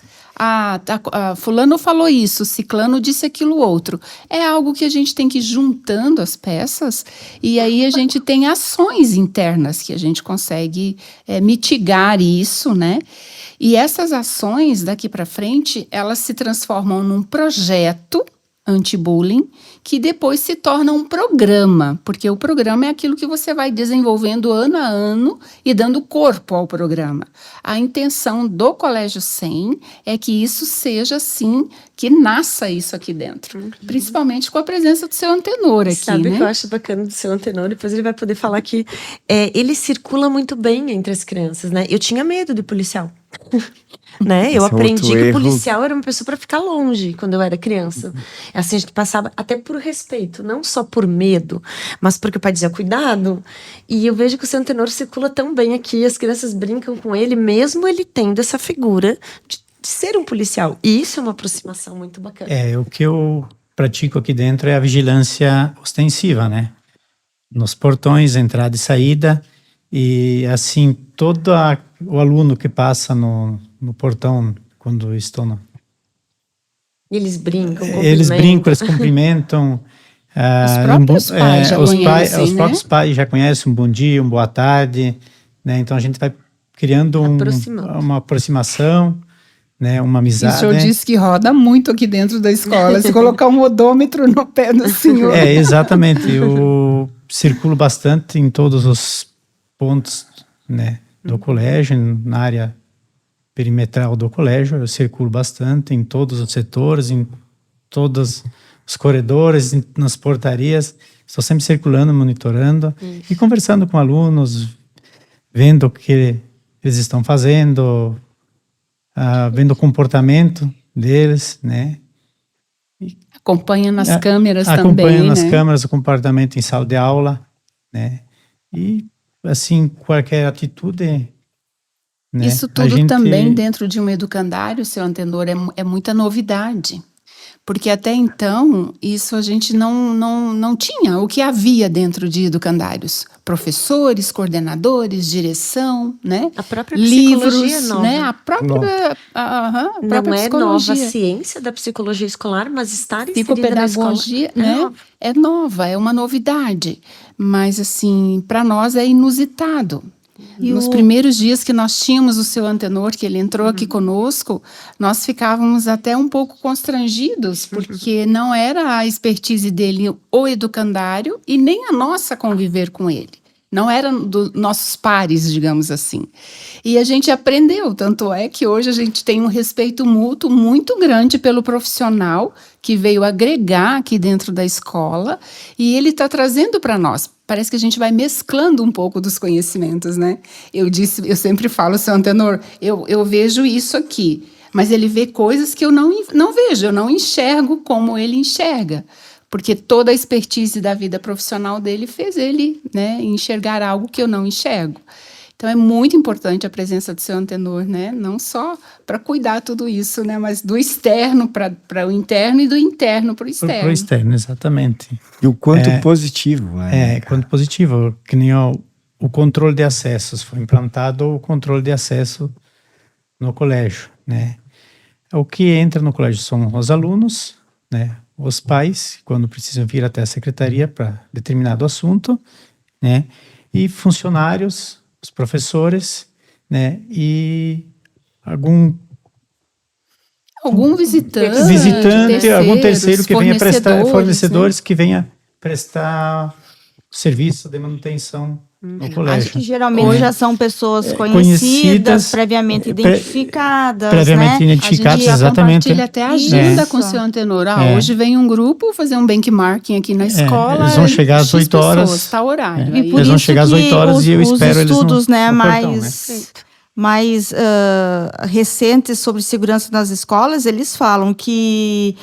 Speaker 1: Fulano falou isso, ciclano disse aquilo outro. É algo que a gente tem que ir juntando as peças e aí a gente tem ações internas que a gente consegue mitigar isso, né? E essas ações daqui para frente, elas se transformam num projeto anti-bullying, que depois se torna um programa, porque o programa é aquilo que você vai desenvolvendo ano a ano e dando corpo ao programa. A intenção do Colégio 100 é que isso seja assim, que nasça isso aqui dentro, principalmente com a presença do seu Antenor aqui,
Speaker 4: Sabe o
Speaker 1: né?
Speaker 4: que eu acho bacana do seu Antenor? Depois ele vai poder falar que ele circula muito bem entre as crianças, né? Eu tinha medo de policial. Né? Eu
Speaker 3: Esse é
Speaker 4: aprendi
Speaker 3: outro
Speaker 4: que o
Speaker 3: erro.
Speaker 4: policial era uma pessoa para ficar longe quando eu era criança. Assim, a gente passava até por respeito, não só por medo, mas porque o pai dizia cuidado. E eu vejo que o seu Antenor circula tão bem aqui, as crianças brincam com ele, mesmo ele tendo essa figura de ser um policial. E isso é uma aproximação muito bacana.
Speaker 5: O que eu pratico aqui dentro é a vigilância ostensiva, né? Nos portões, entrada e saída. E assim, todo o aluno que passa no portão, quando estou no...
Speaker 4: Eles brincam,
Speaker 5: Eles brincam, eles cumprimentam.
Speaker 1: Os próprios pais já conhecem,
Speaker 5: os
Speaker 1: né?
Speaker 5: próprios pais já conhecem um bom dia, uma boa tarde, né? Então a gente vai criando uma aproximação, né? Uma
Speaker 1: E o
Speaker 5: amizade.
Speaker 1: senhor disse que roda muito aqui dentro da escola. Se colocar um odômetro no pé do senhor.
Speaker 5: Exatamente. Eu circulo bastante em todos os pontos, né, do colégio, na área perimetral do colégio. Eu circulo bastante em todos os setores, em todos os corredores, nas portarias. Estou sempre circulando, monitorando e conversando com alunos, vendo o que eles estão fazendo, vendo o comportamento deles, né?
Speaker 1: Acompanha nas câmeras
Speaker 5: Acompanho
Speaker 1: também,
Speaker 5: nas
Speaker 1: né?
Speaker 5: câmeras o comportamento em sala de aula, né? E, assim, qualquer atitude... Né?
Speaker 1: Isso tudo também dentro de um educandário, seu Antenor, é muita novidade. Porque até então, isso a gente não tinha. O que havia dentro de educandários? Professores, coordenadores, direção, né?
Speaker 4: A própria psicologia
Speaker 1: livros,
Speaker 4: nova.
Speaker 1: né? A própria, a
Speaker 4: Não
Speaker 1: própria
Speaker 4: é
Speaker 1: psicologia.
Speaker 4: nova a ciência da psicologia escolar, mas estar inserida na escola
Speaker 1: Psicopedagogia, né? É nova, é uma novidade. Mas, assim, para nós é inusitado. Nos primeiros dias que nós tínhamos o seu Antenor, que ele entrou aqui conosco, nós ficávamos até um pouco constrangidos, porque não era a expertise dele o educandário e nem a nossa conviver com ele. não eram dos nossos pares, digamos assim. E a gente aprendeu, tanto é que hoje a gente tem um respeito mútuo muito grande pelo profissional que veio agregar aqui dentro da escola e ele está trazendo para nós. Parece que a gente vai mesclando um pouco dos conhecimentos, né? Eu sempre falo, seu Antenor, eu vejo isso aqui, mas ele vê coisas que eu não vejo, eu não enxergo como ele enxerga. Porque toda a expertise da vida profissional dele fez ele, né, enxergar algo que eu não enxergo. Então, é muito importante a presença do seu Antenor, né? Não só para cuidar tudo isso, né? Mas do externo para o interno e do interno para o externo.
Speaker 5: Para o externo, exatamente.
Speaker 3: E o quanto positivo.
Speaker 5: Quanto positivo. Que nem o controle de acessos. Foi implantado o controle de acesso no colégio, né? O que entra no colégio são os alunos, né? Os pais, quando precisam vir até a secretaria para determinado assunto, né? E funcionários, os professores, né? E algum visitante, algum terceiro que venha prestar, fornecedores, né? Que venha prestar serviço de manutenção no colégio.
Speaker 2: Acho que geralmente já são pessoas conhecidas, previamente identificadas.
Speaker 5: Previamente identificadas, exatamente.
Speaker 1: A gente compartilha até a agenda com o seu Antenor. Hoje vem um grupo fazer um benchmarking aqui na escola.
Speaker 5: Eles vão chegar às 8 horas.
Speaker 1: Pessoas, tá horário.
Speaker 2: E por
Speaker 5: eles vão chegar às 8 horas e eu espero eles no
Speaker 2: estudos, né,
Speaker 5: portão,
Speaker 2: mais recentes sobre segurança nas escolas, eles falam que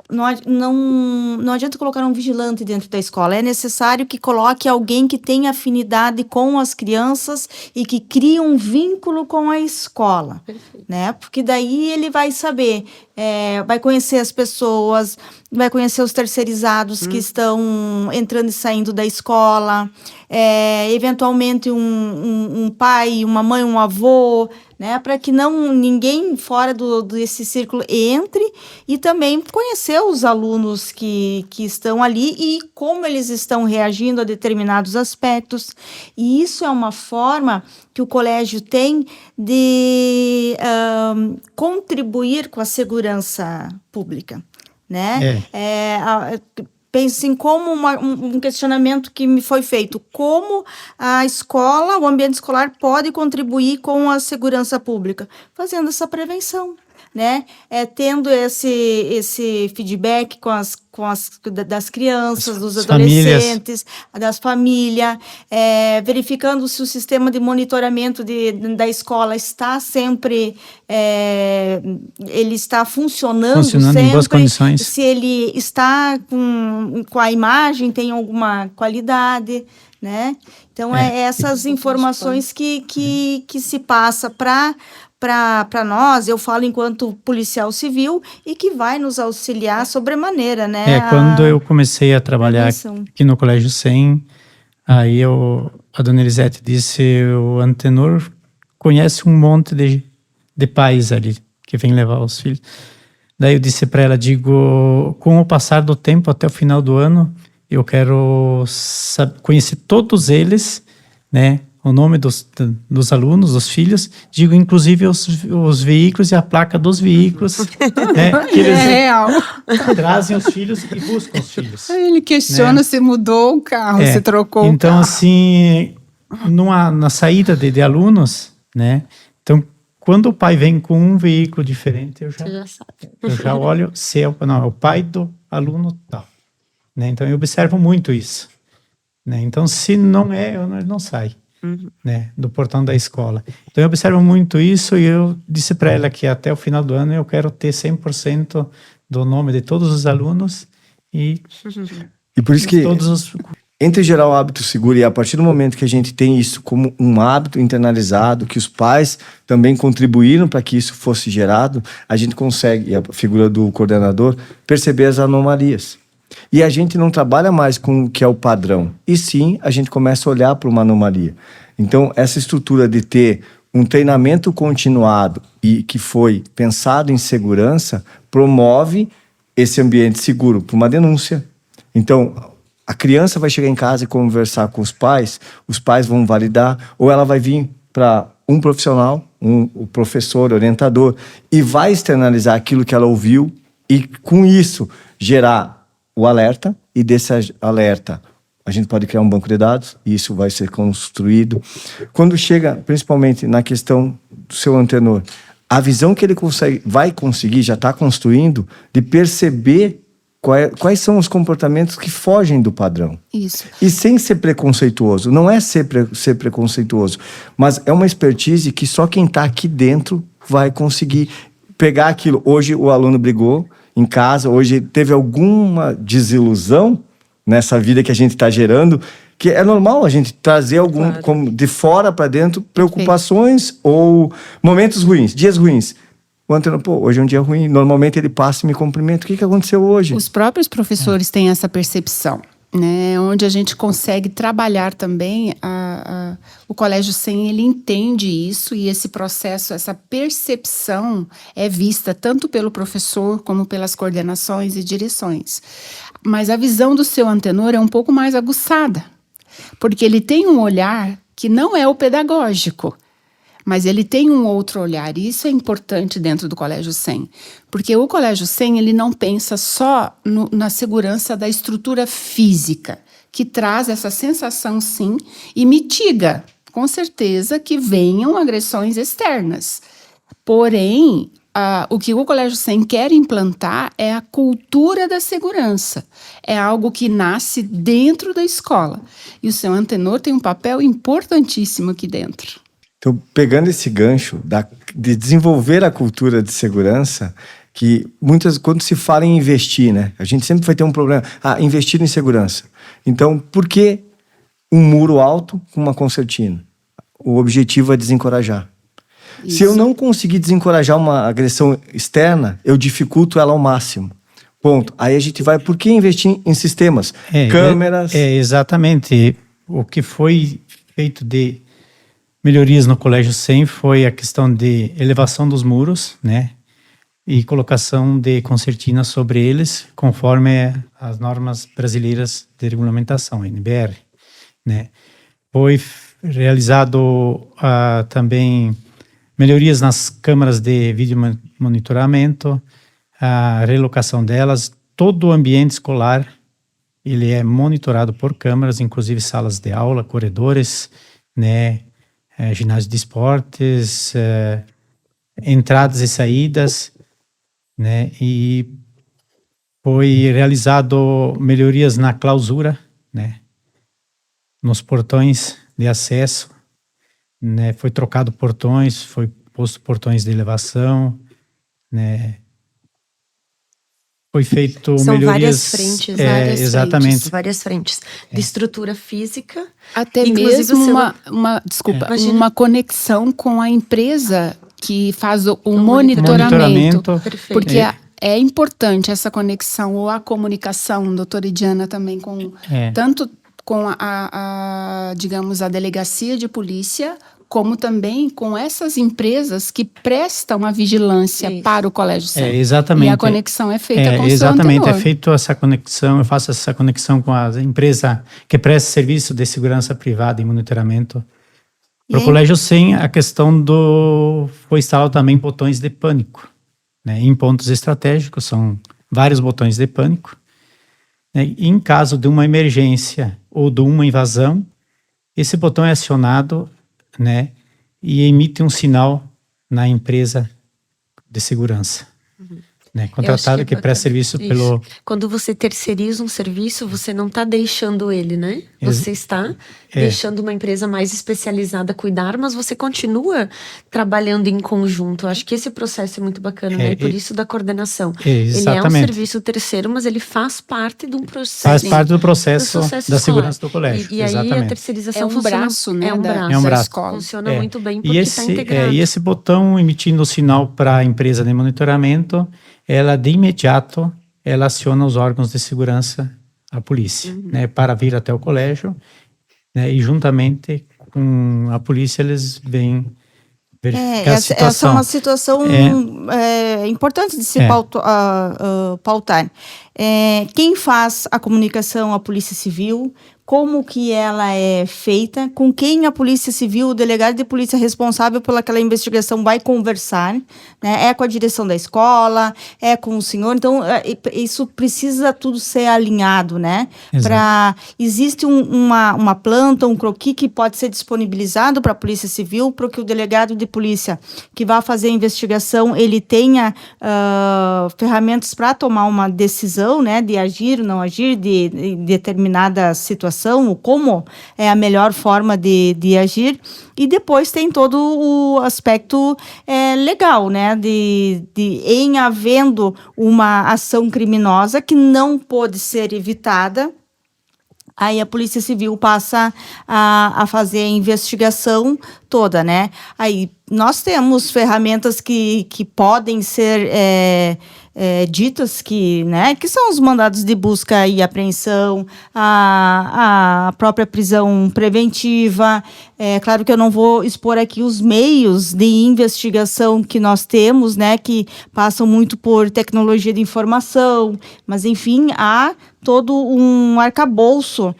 Speaker 2: não adianta colocar um vigilante dentro da escola, é necessário que coloque alguém que tenha afinidade com as crianças e que crie um vínculo com a escola, né? Porque daí ele vai saber, vai conhecer as pessoas, vai conhecer os terceirizados que estão entrando e saindo da escola, eventualmente um pai, uma mãe, um avô, né, para que ninguém fora desse círculo entre, e também conhecer os alunos que estão ali e como eles estão reagindo a determinados aspectos. E isso é uma forma que o colégio tem de contribuir com a segurança pública, né? Pense em como um questionamento que me foi feito, como a escola, o ambiente escolar pode contribuir com a segurança pública, fazendo essa prevenção, né? Tendo esse feedback das crianças, dos adolescentes, das famílias, verificando se o sistema de monitoramento da escola está sempre, ele está funcionando sempre,
Speaker 5: em boas condições.
Speaker 2: Se ele está com a imagem, tem alguma qualidade, né? Então, essas informações que se passa para nós, eu falo enquanto policial civil, e que vai nos auxiliar sobremaneira, né?
Speaker 5: Quando eu comecei a trabalhar aqui no Colégio 100, aí a dona Elisete disse, o Antenor conhece um monte de pais ali, que vem levar os filhos. Daí eu disse para ela, com o passar do tempo, até o final do ano, eu quero conhecer todos eles, né? O nome dos alunos, dos filhos, inclusive os veículos e a placa dos veículos, né? Que eles
Speaker 1: real.
Speaker 5: Trazem os filhos e buscam os filhos.
Speaker 1: Ele questiona, né? Se mudou o carro, se trocou o carro.
Speaker 5: Então, assim, na saída de alunos, né? Então, quando o pai vem com um veículo diferente, eu já olho se é o pai do aluno tal. Né? Então, eu observo muito isso. Né? Então, se não ele não sai. Né, do portão da escola. Então eu observo muito isso e eu disse para ela que até o final do ano eu quero ter 100% do nome de todos os alunos e
Speaker 3: por isso que entre gerar o hábito seguro, e a partir do momento que a gente tem isso como um hábito internalizado, que os pais também contribuíram para que isso fosse gerado, a gente consegue, a figura do coordenador, perceber as anomalias. E a gente não trabalha mais com o que é o padrão, e sim a gente começa a olhar para uma anomalia. Então, essa estrutura de ter um treinamento continuado e que foi pensado em segurança, promove esse ambiente seguro para uma denúncia. Então, a criança vai chegar em casa e conversar com os pais vão validar, ou ela vai vir para um profissional, o professor, orientador, e vai externalizar aquilo que ela ouviu, e com isso gerar o alerta, e desse alerta a gente pode criar um banco de dados, e isso vai ser construído. Quando chega, principalmente na questão do seu antenor, a visão que ele vai conseguir, já está construindo, de perceber quais são os comportamentos que fogem do padrão.
Speaker 1: Isso.
Speaker 3: E sem ser preconceituoso. Não é ser preconceituoso, mas é uma expertise que só quem está aqui dentro vai conseguir pegar aquilo. Hoje o aluno brigou em casa, hoje teve alguma desilusão nessa vida que a gente está gerando, que é normal a gente trazer algum,
Speaker 4: Claro.
Speaker 3: como de fora para dentro, preocupações ou momentos ruins, dias ruins. O antenor, hoje é um dia ruim, normalmente ele passa e me cumprimenta. O que aconteceu hoje?
Speaker 1: Os próprios professores têm essa percepção, né? Onde a gente consegue trabalhar também, o Colégio 100, ele entende isso, e esse processo, essa percepção é vista tanto pelo professor como pelas coordenações e direções. Mas a visão do seu antenor é um pouco mais aguçada, porque ele tem um olhar que não é o pedagógico, mas ele tem um outro olhar, e isso é importante dentro do Colégio 100, porque o Colégio 100, ele não pensa só na segurança da estrutura física, que traz essa sensação, sim, e mitiga, com certeza, que venham agressões externas. Porém, o que o Colégio 100 quer implantar é a cultura da segurança. É algo que nasce dentro da escola. E o seu antenor tem um papel importantíssimo aqui dentro.
Speaker 3: Então, pegando esse gancho de desenvolver a cultura de segurança, que quando se fala em investir, né? A gente sempre vai ter um problema. Investir em segurança. Então, por que um muro alto com uma concertina? O objetivo é desencorajar.
Speaker 1: Isso.
Speaker 3: Se eu não conseguir desencorajar uma agressão externa, eu dificulto ela ao máximo. Ponto. Aí a gente vai, por que investir em sistemas? Câmeras...
Speaker 5: Exatamente. O que foi feito de melhorias no Colégio 100 foi a questão de elevação dos muros, né? E colocação de concertinas sobre eles, conforme as normas brasileiras de regulamentação, NBR, né? Foi realizado também melhorias nas câmaras de vídeo monitoramento, a relocação delas. Todo o ambiente escolar ele é monitorado por câmeras, inclusive salas de aula, corredores, né? Ginásio de esportes, entradas e saídas, né? E foi realizado melhorias na clausura, né? Nos portões de acesso, né? Foi trocado portões, foi posto portões de elevação, né? Foi feito
Speaker 4: São
Speaker 5: melhorias...
Speaker 4: várias frentes,
Speaker 5: exatamente.
Speaker 4: várias frentes. De estrutura física.
Speaker 1: Até
Speaker 4: Inclusive
Speaker 1: mesmo
Speaker 4: Imagina.
Speaker 1: uma conexão com a empresa que faz o
Speaker 4: monitoramento.
Speaker 5: Monitoramento.
Speaker 4: Perfeito.
Speaker 1: Porque é importante essa conexão, ou a comunicação, doutora Idiana, também tanto com digamos, a delegacia de polícia, como também com essas empresas que prestam a vigilância para o Colégio 100.
Speaker 5: Exatamente.
Speaker 1: E a conexão é feita com o seu
Speaker 5: exatamente,
Speaker 1: antenor.
Speaker 5: é feita essa conexão, eu faço essa conexão com a empresa que presta serviço de segurança privada e monitoramento. Para o Colégio 100, a questão foi instalado também botões de pânico, né? Em pontos estratégicos, são vários botões de pânico, né? E em caso de uma emergência ou de uma invasão, esse botão é acionado, né, e emite um sinal na empresa de segurança, né, contratada que presta serviço pelo...
Speaker 4: Quando você terceiriza um serviço, você não está deixando ele, né? Você está deixando uma empresa mais especializada cuidar, mas você continua trabalhando em conjunto. Eu acho que esse processo é muito bacana, né? E por isso da coordenação. Ele é um serviço terceiro, mas ele faz parte de um processo.
Speaker 5: Faz parte do processo da
Speaker 4: escolar.
Speaker 5: segurança do colégio.
Speaker 4: E aí a terceirização
Speaker 1: É um braço, né?
Speaker 4: É um braço.
Speaker 5: É um braço.
Speaker 1: escola.
Speaker 4: Funciona muito bem porque está integrado.
Speaker 5: E esse botão emitindo o sinal para a empresa de monitoramento, ela de imediato ela aciona os órgãos de segurança, a polícia, né, para vir até o colégio, né, e juntamente com a polícia eles vêm verificar a situação.
Speaker 2: Essa é uma situação importante de se pautar. Quem faz a comunicação à Polícia Civil, como que ela é feita, com quem a Polícia Civil, o delegado de polícia responsável pelaquela investigação vai conversar, né? É com a direção da escola, é com o senhor, então isso precisa tudo ser alinhado, né? Existe uma planta, um croquis que pode ser disponibilizado para a Polícia Civil, para que o delegado de polícia que vai fazer a investigação, ele tenha ferramentas para tomar uma decisão, né? De agir ou não agir, de determinada situação, como é a melhor forma de agir, e depois tem todo o aspecto legal, né, em havendo uma ação criminosa que não pode ser evitada, aí a Polícia Civil passa a fazer a investigação toda, né? Aí nós temos ferramentas que podem ser ditas que são os mandados de busca e apreensão, a própria prisão preventiva. É claro que eu não vou expor aqui os meios de investigação que nós temos, né, que passam muito por tecnologia de informação, mas, enfim, há todo um arcabouço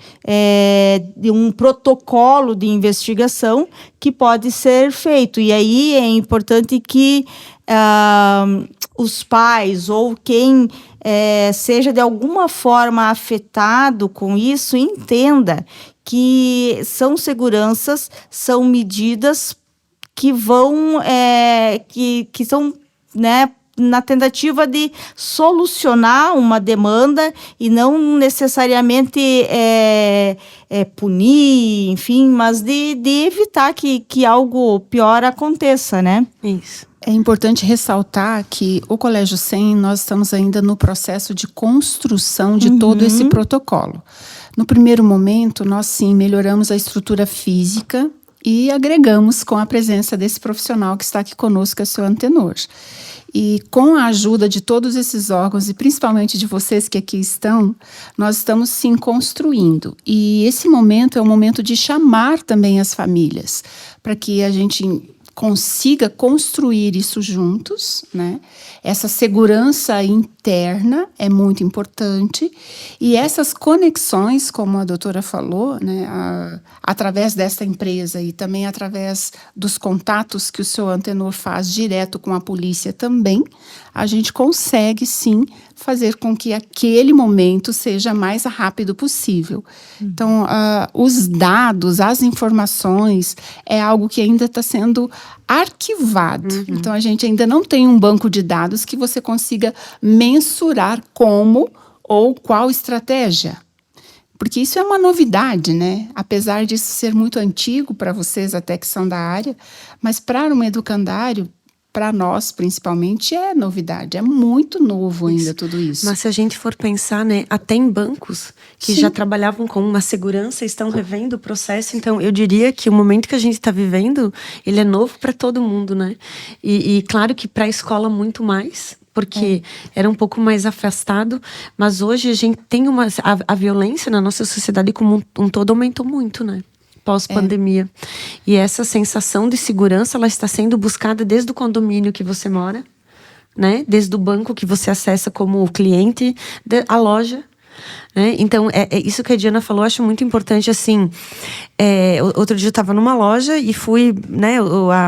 Speaker 2: de um protocolo de investigação que pode ser feito. E aí é importante que os pais ou quem seja de alguma forma afetado com isso entenda que são seguranças, são medidas que vão, que são, né, na tentativa de solucionar uma demanda e não necessariamente punir, enfim, mas de evitar que algo pior aconteça, né?
Speaker 4: Isso.
Speaker 1: É importante ressaltar que o Colégio 100, nós estamos ainda no processo de construção de todo esse protocolo. No primeiro momento, nós sim melhoramos a estrutura física e agregamos com a presença desse profissional que está aqui conosco, que é o seu Antenor. E com a ajuda de todos esses órgãos, e principalmente de vocês que aqui estão, nós estamos sim construindo. E esse momento é o momento de chamar também as famílias, para que a gente consiga construir isso juntos, né? Essa segurança interna é muito importante, e essas conexões, como a doutora falou, né, através desta empresa e também através dos contatos que o seu Antenor faz direto com a polícia também, a gente consegue sim fazer com que aquele momento seja mais rápido possível. Então, os dados, as informações, é algo que ainda está sendo arquivado. Então, a gente ainda não tem um banco de dados que você consiga mensurar como ou qual estratégia. Porque isso é uma novidade, né? Apesar disso ser muito antigo para vocês, até que são da área, mas para um educandário, para nós, principalmente, é novidade. É muito novo ainda tudo isso.
Speaker 4: Mas se a gente for pensar, né, até em bancos que já trabalhavam com uma segurança, estão revendo o processo. Então, eu diria que o momento que a gente está vivendo, ele é novo para todo mundo, né? E claro que para a escola muito mais, porque era um pouco mais afastado. Mas hoje a gente tem a violência na nossa sociedade como um todo aumentou muito, né? Pós-pandemia. E essa sensação de segurança, ela está sendo buscada desde o condomínio que você mora, né? Desde o banco que você acessa como cliente, a loja, né? Então, é isso que a Diana falou, eu acho muito importante, assim, outro dia eu estava numa loja e fui, né,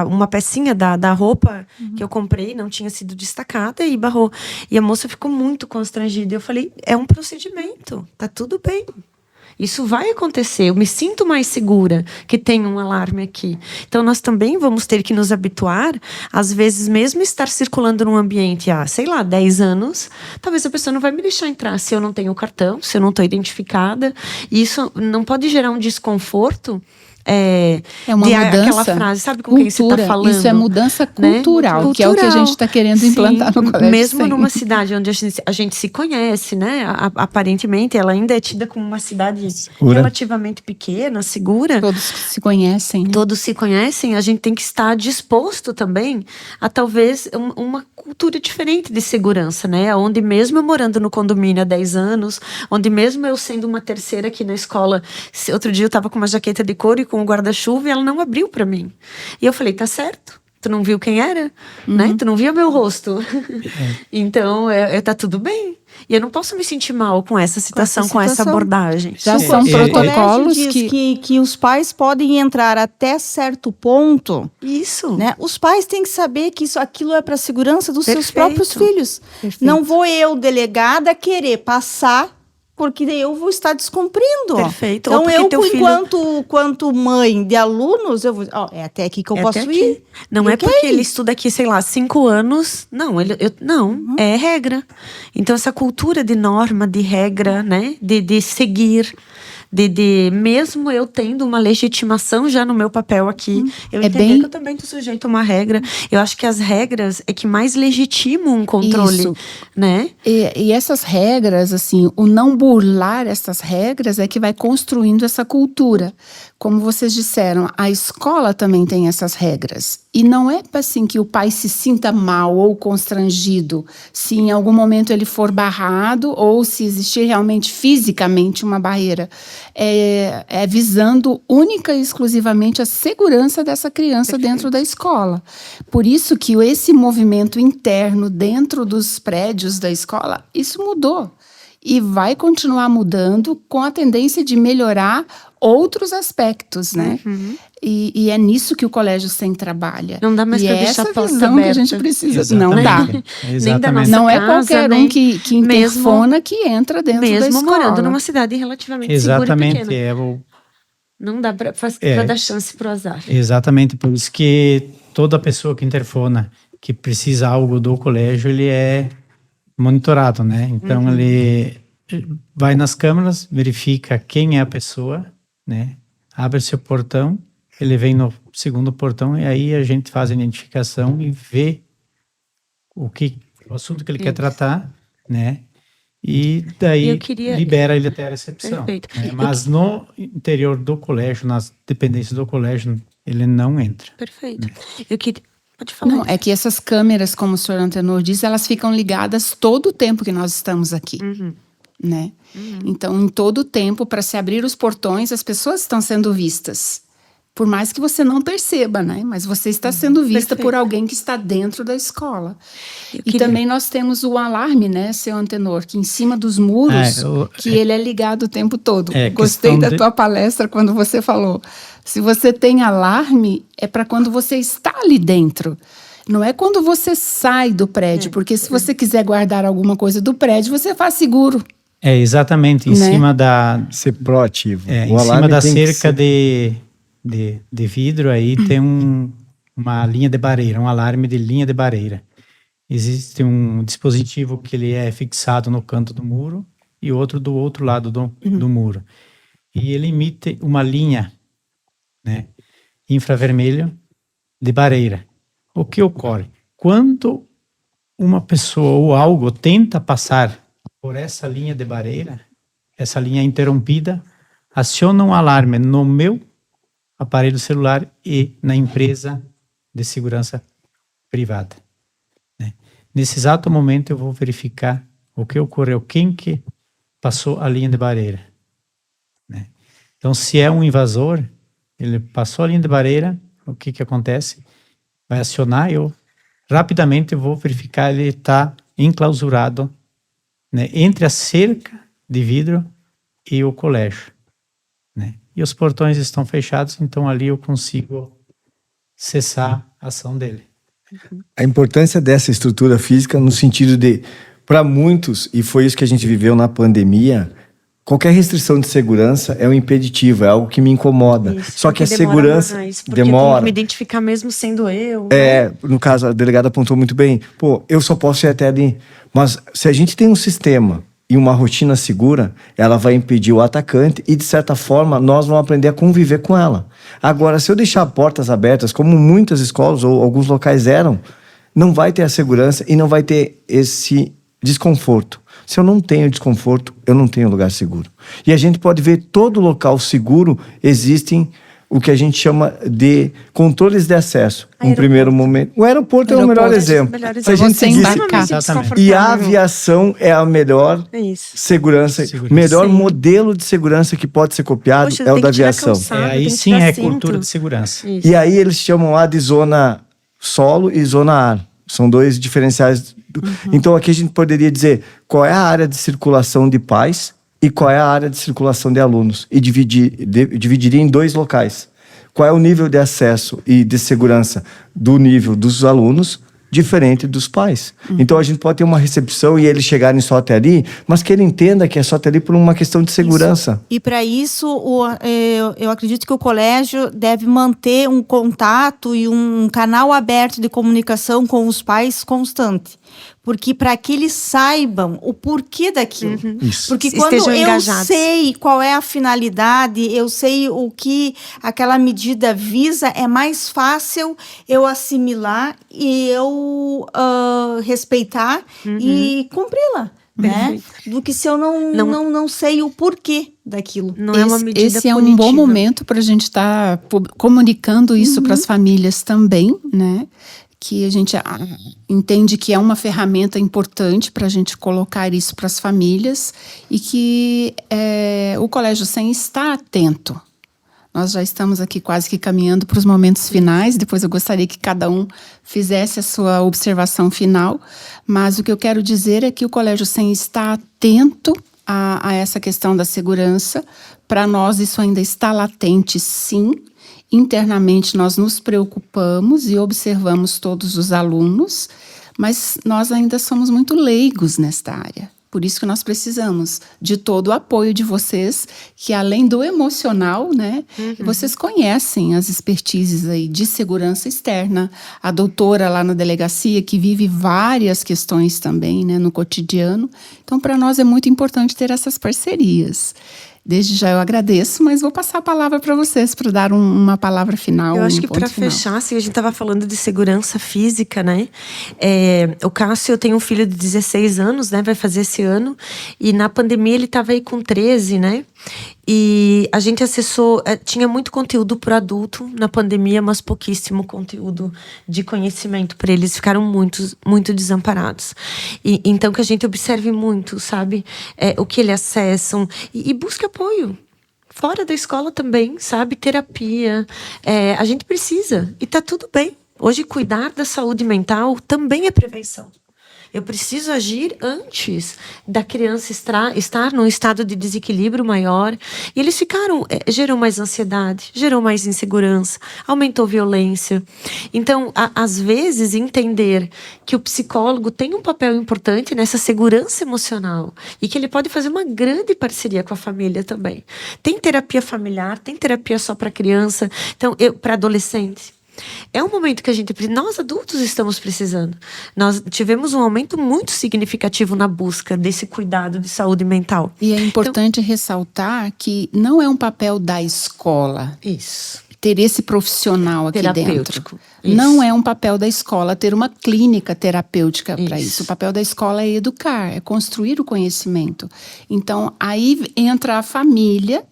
Speaker 4: uma pecinha da roupa que eu comprei não tinha sido destacada e barrou. E a moça ficou muito constrangida. Eu falei, é um procedimento, tá tudo bem. Isso vai acontecer, eu me sinto mais segura que tem um alarme aqui. Então, nós também vamos ter que nos habituar, às vezes, mesmo estar circulando num ambiente há, 10 anos, talvez a pessoa não vai me deixar entrar se eu não tenho o cartão, se eu não estou identificada. E isso não pode gerar um desconforto.
Speaker 1: É uma mudança.
Speaker 4: Aquela frase, sabe com quem você está falando?
Speaker 1: Isso é mudança cultural, né? Que é o que a gente está querendo implantar no colégio.
Speaker 4: Mesmo numa cidade onde a gente se conhece, né? Aparentemente, ela ainda é tida como uma cidade relativamente pequena, segura.
Speaker 1: Todos se conhecem. Né?
Speaker 4: Todos se conhecem. A gente tem que estar disposto também a talvez uma cultura diferente de segurança, né? Onde mesmo eu morando no condomínio há 10 anos, onde mesmo eu sendo uma terceira aqui na escola, outro dia eu estava com uma jaqueta de couro e com um guarda-chuva e ela não abriu para mim. E eu falei, tá certo. Tu não viu quem era, né? Tu não via meu rosto. Então, tá tudo bem. E eu não posso me sentir mal com essa situação, com essa abordagem.
Speaker 1: Já são
Speaker 2: O
Speaker 1: protocolos
Speaker 2: colégio diz que os pais podem entrar até certo ponto.
Speaker 4: Isso.
Speaker 2: Né? Os pais têm que saber que aquilo é para a segurança dos seus
Speaker 4: Perfeito.
Speaker 2: próprios filhos.
Speaker 4: Perfeito.
Speaker 2: Não vou eu, delegada, querer passar, porque daí eu vou estar descumprindo.
Speaker 4: Perfeito.
Speaker 2: Então,
Speaker 4: Ou porque
Speaker 2: eu,
Speaker 4: teu filho...
Speaker 2: enquanto mãe de alunos, eu vou dizer, é até aqui que eu posso
Speaker 4: até
Speaker 2: ir.
Speaker 4: aqui. Não
Speaker 2: Eu
Speaker 4: é
Speaker 2: quero
Speaker 4: porque
Speaker 2: ir.
Speaker 4: ele estuda aqui, sei lá, 5 anos. Não, é regra. Então, essa cultura de norma, de regra, né? De seguir. Mesmo eu tendo uma legitimação já no meu papel aqui, eu entender que eu também estou sujeito a uma regra. Eu acho que as regras é que mais legitimam um controle,
Speaker 1: Isso.
Speaker 4: né?
Speaker 1: E essas regras, assim, o não burlar essas regras é que vai construindo essa cultura. Como vocês disseram, a escola também tem essas regras. E não é assim que o pai se sinta mal ou constrangido se em algum momento ele for barrado ou se existir realmente fisicamente uma barreira. É visando única e exclusivamente a segurança dessa criança dentro da escola. Por isso que esse movimento interno dentro dos prédios da escola, isso mudou. E vai continuar mudando com a tendência de melhorar outros aspectos, né? E é nisso que o Colégio SEM trabalha.
Speaker 4: Não dá mais para
Speaker 1: é
Speaker 4: deixar
Speaker 1: essa
Speaker 4: a porta
Speaker 1: visão
Speaker 4: aberta.
Speaker 1: que a gente precisa.
Speaker 5: Exatamente.
Speaker 1: Não dá.
Speaker 4: Nem da nossa
Speaker 1: Não é
Speaker 4: casa,
Speaker 1: qualquer
Speaker 4: nem
Speaker 1: um que interfona que entra dentro da
Speaker 4: mesmo
Speaker 1: escola.
Speaker 4: morando numa cidade relativamente segura e
Speaker 5: Exatamente,
Speaker 4: pequena. Não dá para dar chance pro azar.
Speaker 5: Exatamente, por isso que toda pessoa que interfona, que precisa algo do colégio, ele é monitorado, né? Então, ele vai nas câmeras, verifica quem é a pessoa, né? Abre seu portão, ele vem no segundo portão e aí a gente faz a identificação e vê o assunto que ele quer tratar, né? E daí libera ele até a recepção.
Speaker 4: Perfeito.
Speaker 5: Né? Mas no interior do colégio, nas dependências do colégio, ele não entra.
Speaker 4: Perfeito. Eu queria... Pode falar.
Speaker 1: Não, é que essas câmeras, como o senhor Antenor diz, elas ficam ligadas todo o tempo que nós estamos aqui. Né? Então, em todo o tempo, para se abrir os portões, as pessoas estão sendo vistas. Por mais que você não perceba, né? Mas você está sendo vista por alguém que está dentro da escola. E também nós temos o alarme, né, seu Antenor, que em cima dos muros, que ele é ligado o tempo todo. Gostei da tua palestra quando você falou. Se você tem alarme, é para quando você está ali dentro. Não é quando você sai do prédio, porque se você quiser guardar alguma coisa do prédio, você faz seguro.
Speaker 5: Exatamente, em cima da...
Speaker 3: Ser proativo.
Speaker 5: Em cima da cerca de vidro aí tem uma linha de barreira, um alarme de linha de barreira. Existe um dispositivo que ele é fixado no canto do muro e outro do outro lado do muro. E ele emite uma linha, né, infravermelho de barreira. O que ocorre? Quando uma pessoa ou algo tenta passar por essa linha de barreira, essa linha interrompida, aciona um alarme no meu aparelho celular e na empresa de segurança privada. Né? Nesse exato momento eu vou verificar o que ocorreu, quem que passou a linha de barreira. Né? Então, se é um invasor, ele passou a linha de barreira, o que acontece? Vai acionar, eu rapidamente vou verificar, ele está enclausurado, né, entre a cerca de vidro e o colégio. Né? E os portões estão fechados, então ali eu consigo cessar a ação dele.
Speaker 3: A importância dessa estrutura física no sentido de, para muitos, e foi isso que a gente viveu na pandemia, qualquer restrição de segurança é um impeditivo, é algo que me incomoda.
Speaker 4: Isso,
Speaker 3: só que a segurança
Speaker 4: demora.
Speaker 3: demora.
Speaker 4: Eu tenho que me identificar mesmo sendo eu.
Speaker 3: No caso, a delegada apontou muito bem. Eu só posso ir até ali. Mas se a gente tem um sistema e uma rotina segura, ela vai impedir o atacante e, de certa forma, nós vamos aprender a conviver com ela. Agora, se eu deixar portas abertas, como muitas escolas ou alguns locais eram, não vai ter a segurança e não vai ter esse desconforto. Se eu não tenho desconforto, eu não tenho lugar seguro. E a gente pode ver todo local seguro, existem o que a gente chama de controles de acesso. Um primeiro momento. O aeroporto é o melhor exemplo. Se a gente seguisse... E a aviação é a melhor segurança, melhor modelo de segurança que pode ser copiado. Poxa, é o da aviação.
Speaker 5: Aí sim é cultura de segurança.
Speaker 3: E aí eles chamam lá de zona solo e zona ar. São dois diferenciais. Então, aqui a gente poderia dizer qual é a área de circulação de pais e qual é a área de circulação de alunos. E dividiria em 2 locais. Qual é o nível de acesso e de segurança do nível dos alunos, diferente dos pais. Então, a gente pode ter uma recepção e eles chegarem só até ali, mas que ele entenda que é só até ali por uma questão de segurança.
Speaker 2: Isso. E para isso, eu acredito que o colégio deve manter um contato e um canal aberto de comunicação com os pais constante. Porque para que eles saibam o porquê daquilo.
Speaker 3: Isso.
Speaker 2: Porque quando
Speaker 4: Estejam
Speaker 2: eu
Speaker 4: engajados.
Speaker 2: sei qual é a finalidade, eu sei o que aquela medida visa, é mais fácil eu assimilar e eu respeitar e cumpri-la. Né? Do que se eu não sei o porquê daquilo.
Speaker 4: Não é uma medida
Speaker 1: Esse é um
Speaker 4: punitiva.
Speaker 1: bom momento para a gente estar comunicando isso para as famílias também, né? Que a gente entende que é uma ferramenta importante para a gente colocar isso para as famílias e que o Colégio SEM está atento. Nós já estamos aqui quase que caminhando para os momentos finais, depois eu gostaria que cada um fizesse a sua observação final, mas o que eu quero dizer é que o Colégio SEM está atento a essa questão da segurança. Para nós isso ainda está latente, sim. Internamente nós nos preocupamos e observamos todos os alunos, mas nós ainda somos muito leigos nesta área. Por isso que nós precisamos de todo o apoio de vocês, que além do emocional, né, vocês conhecem as expertises aí de segurança externa, a doutora lá na delegacia que vive várias questões também, né, no cotidiano. Então, para nós é muito importante ter essas parcerias. Desde já eu agradeço, mas vou passar a palavra para vocês para dar uma palavra final.
Speaker 4: Eu acho que para fechar, assim, a gente estava falando de segurança física, né? O Cássio tem um filho de 16 anos, né? Vai fazer esse ano. E na pandemia ele estava aí com 13, né? E a gente acessou, tinha muito conteúdo para adulto na pandemia, mas pouquíssimo conteúdo de conhecimento para eles. Ficaram muito desamparados. E, então que a gente observe muito, sabe? O que eles acessam e busque apoio. Fora da escola também, sabe? Terapia. A gente precisa. E tá tudo bem. Hoje, cuidar da saúde mental também é prevenção. Eu preciso agir antes da criança estar num estado de desequilíbrio maior. E eles gerou mais ansiedade, gerou mais insegurança, aumentou violência. Então, às vezes, entender que o psicólogo tem um papel importante nessa segurança emocional e que ele pode fazer uma grande parceria com a família também. Tem terapia familiar, tem terapia só para criança, então para adolescente. É um momento que nós adultos estamos precisando. Nós tivemos um aumento muito significativo na busca desse cuidado de saúde mental.
Speaker 1: E é importante ressaltar que não é um papel da escola.
Speaker 4: Isso.
Speaker 1: Ter esse profissional aqui
Speaker 4: Terapêutico.
Speaker 1: dentro.
Speaker 4: Isso.
Speaker 1: Não é um papel da escola ter uma clínica terapêutica para isso. O papel da escola é educar, é construir o conhecimento. Então, aí entra a família,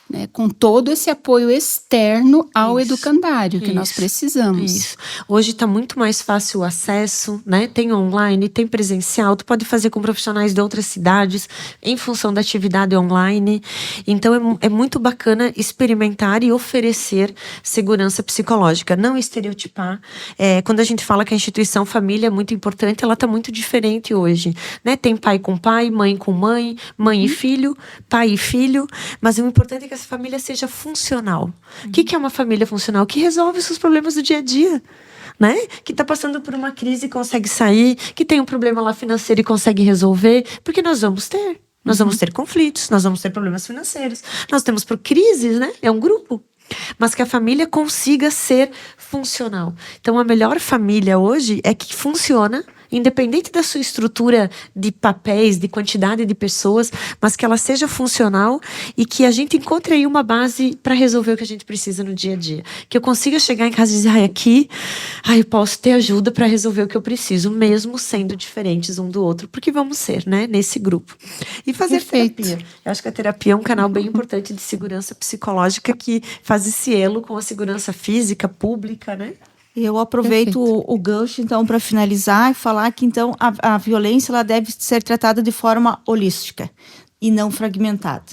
Speaker 1: né, com todo esse apoio externo ao educandário que nós precisamos.
Speaker 4: Isso. Hoje está muito mais fácil o acesso, né? Tem online, tem presencial, tu pode fazer com profissionais de outras cidades em função da atividade online. Então é muito bacana experimentar e oferecer segurança psicológica, não estereotipar. Quando a gente fala que a instituição família é muito importante, ela está muito diferente hoje, né? Tem pai com pai, mãe com mãe, mãe e filho, pai e filho, mas o importante é que essa família seja funcional. O que é uma família funcional? Que resolve os seus problemas do dia a dia, né? Que está passando por uma crise e consegue sair, que tem um problema lá financeiro e consegue resolver, porque nós vamos ter. Nós vamos ter conflitos, nós vamos ter problemas financeiros, nós temos por crises, né? É um grupo. Mas que a família consiga ser funcional. Então, a melhor família hoje é que funciona, independente da sua estrutura de papéis, de quantidade de pessoas, mas que ela seja funcional e que a gente encontre aí uma base para resolver o que a gente precisa no dia a dia. Que eu consiga chegar em casa e dizer, aqui eu posso ter ajuda para resolver o que eu preciso, mesmo sendo diferentes um do outro, porque vamos ser, né, nesse grupo. E fazer terapia. Eu acho que a terapia é um canal bem importante de segurança psicológica que faz esse elo com a segurança física, pública, né?
Speaker 2: Eu aproveito o gancho, então, para finalizar e falar que, então, a violência ela deve ser tratada de forma holística e não fragmentada.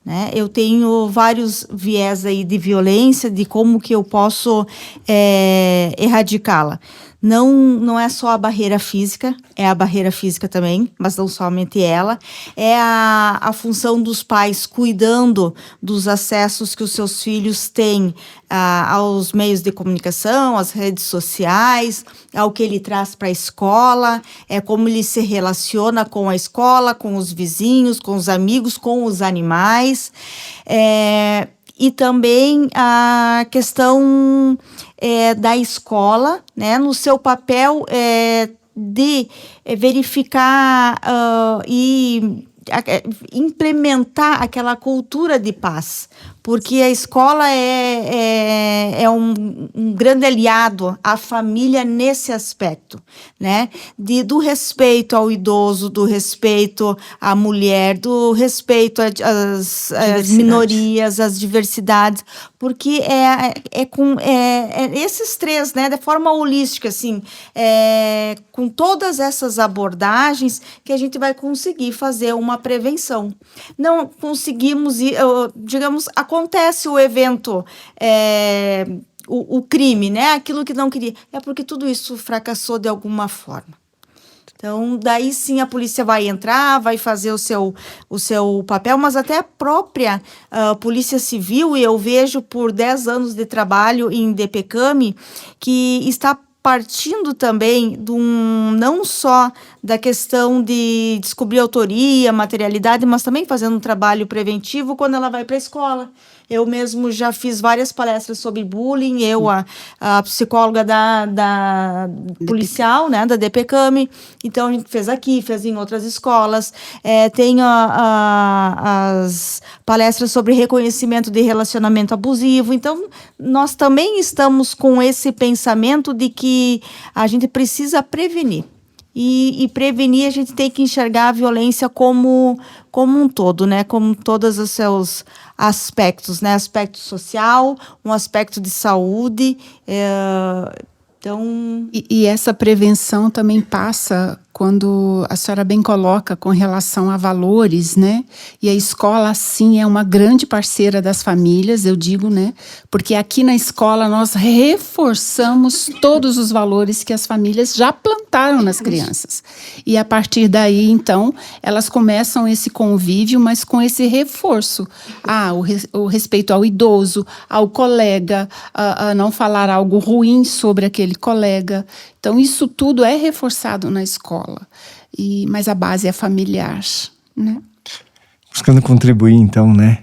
Speaker 2: né? Eu tenho vários viés aí de violência, de como que eu posso erradicá-la. Não é só a barreira física, é a barreira física também, mas não somente ela. É a função dos pais cuidando dos acessos que os seus filhos têm aos meios de comunicação, às redes sociais, ao que ele traz para a escola, como ele se relaciona com a escola, com os vizinhos, com os amigos, com os animais. E também a questão da escola, né, no seu papel de verificar e implementar aquela cultura de paz, porque a escola é um grande aliado à família nesse aspecto, né? Do respeito ao idoso, do respeito à mulher, do respeito às minorias, às diversidades, porque com esses três, né? De forma holística, assim, com todas essas abordagens que a gente vai conseguir fazer uma prevenção. Não conseguimos, digamos, acontece o evento, o crime, né? Aquilo que não queria. É porque tudo isso fracassou de alguma forma. Então, daí sim a polícia vai entrar, vai fazer o seu papel, mas até a própria Polícia Civil, e eu vejo por 10 anos de trabalho em DPCAM, que está partindo também não só da questão de descobrir autoria, materialidade, mas também fazendo um trabalho preventivo quando ela vai para a escola. Eu mesmo já fiz várias palestras sobre bullying, a psicóloga da policial, né, da DPCAM, então a gente fez aqui, fez em outras escolas, tenho as palestras sobre reconhecimento de relacionamento abusivo, então nós também estamos com esse pensamento de que a gente precisa prevenir. E prevenir, a gente tem que enxergar a violência como um todo, né? Como todos os seus aspectos, né? Aspecto social, um aspecto de saúde. Então...
Speaker 1: E essa prevenção também passa quando a senhora bem coloca com relação a valores, né? E a escola, sim, é uma grande parceira das famílias, eu digo, né? Porque aqui na escola nós reforçamos todos os valores que as famílias já plantaram nas crianças. E a partir daí, então, elas começam esse convívio, mas com esse reforço. O respeito ao idoso, ao colega, a não falar algo ruim sobre aquele colega. Então, isso tudo é reforçado na escola. Mas a base é familiar, né?
Speaker 3: Buscando contribuir, então, né?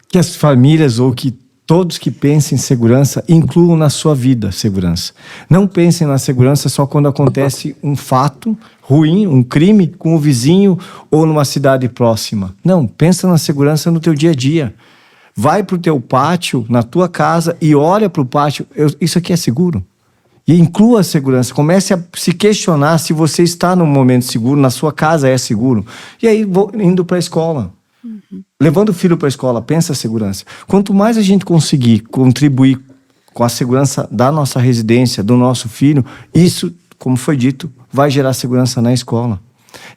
Speaker 3: Que as famílias ou que todos que pensem em segurança incluam na sua vida segurança. Não pensem na segurança só quando acontece um fato ruim, um crime com o vizinho ou numa cidade próxima. Não, pensa na segurança no teu dia a dia. Vai para o teu pátio, na tua casa e olha para o pátio. Isso aqui é seguro? E inclua a segurança. Comece a se questionar se você está num momento seguro, na sua casa é seguro. E aí, indo para a escola. Levando o filho para a escola, pensa a segurança. Quanto mais a gente conseguir contribuir com a segurança da nossa residência, do nosso filho, isso, como foi dito, vai gerar segurança na escola.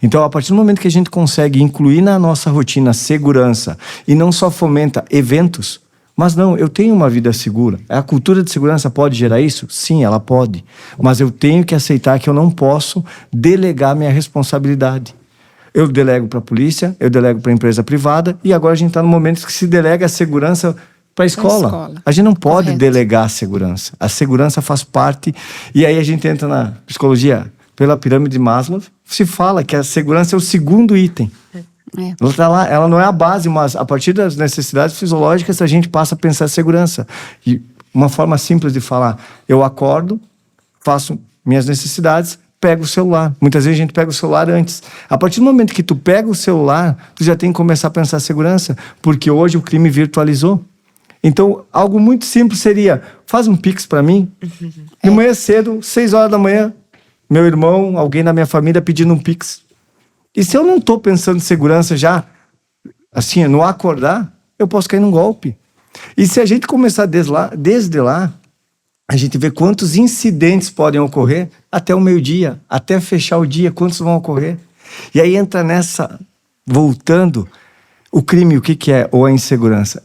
Speaker 3: Então, a partir do momento que a gente consegue incluir na nossa rotina segurança e não só fomenta eventos, mas não, eu tenho uma vida segura. A cultura de segurança pode gerar isso? Sim, ela pode. Mas eu tenho que aceitar que eu não posso delegar minha responsabilidade. Eu delego para a polícia, eu delego para a empresa privada e agora a gente está no momento que se delega a segurança para a escola. A gente não pode delegar a segurança. A segurança faz parte. E aí a gente entra na psicologia, pela pirâmide de Maslow, se fala que a segurança é o segundo item. Ela tá lá, ela não é a base, mas a partir das necessidades fisiológicas a gente passa a pensar segurança. E uma forma simples de falar, eu acordo, faço minhas necessidades, pego o celular. Muitas vezes a gente pega o celular antes. A partir do momento que tu pega o celular, tu já tem que começar a pensar segurança, porque hoje o crime virtualizou. Então, algo muito simples seria, faz um Pix para mim, de manhã cedo, 6 horas da manhã, meu irmão, alguém da minha família pedindo um Pix. E se eu não estou pensando em segurança já, assim, no acordar, eu posso cair num golpe. E se a gente começar desde lá, a gente vê quantos incidentes podem ocorrer até o meio-dia, até fechar o dia, quantos vão ocorrer. E aí entra nessa, voltando, O crime, o que é? Ou a insegurança?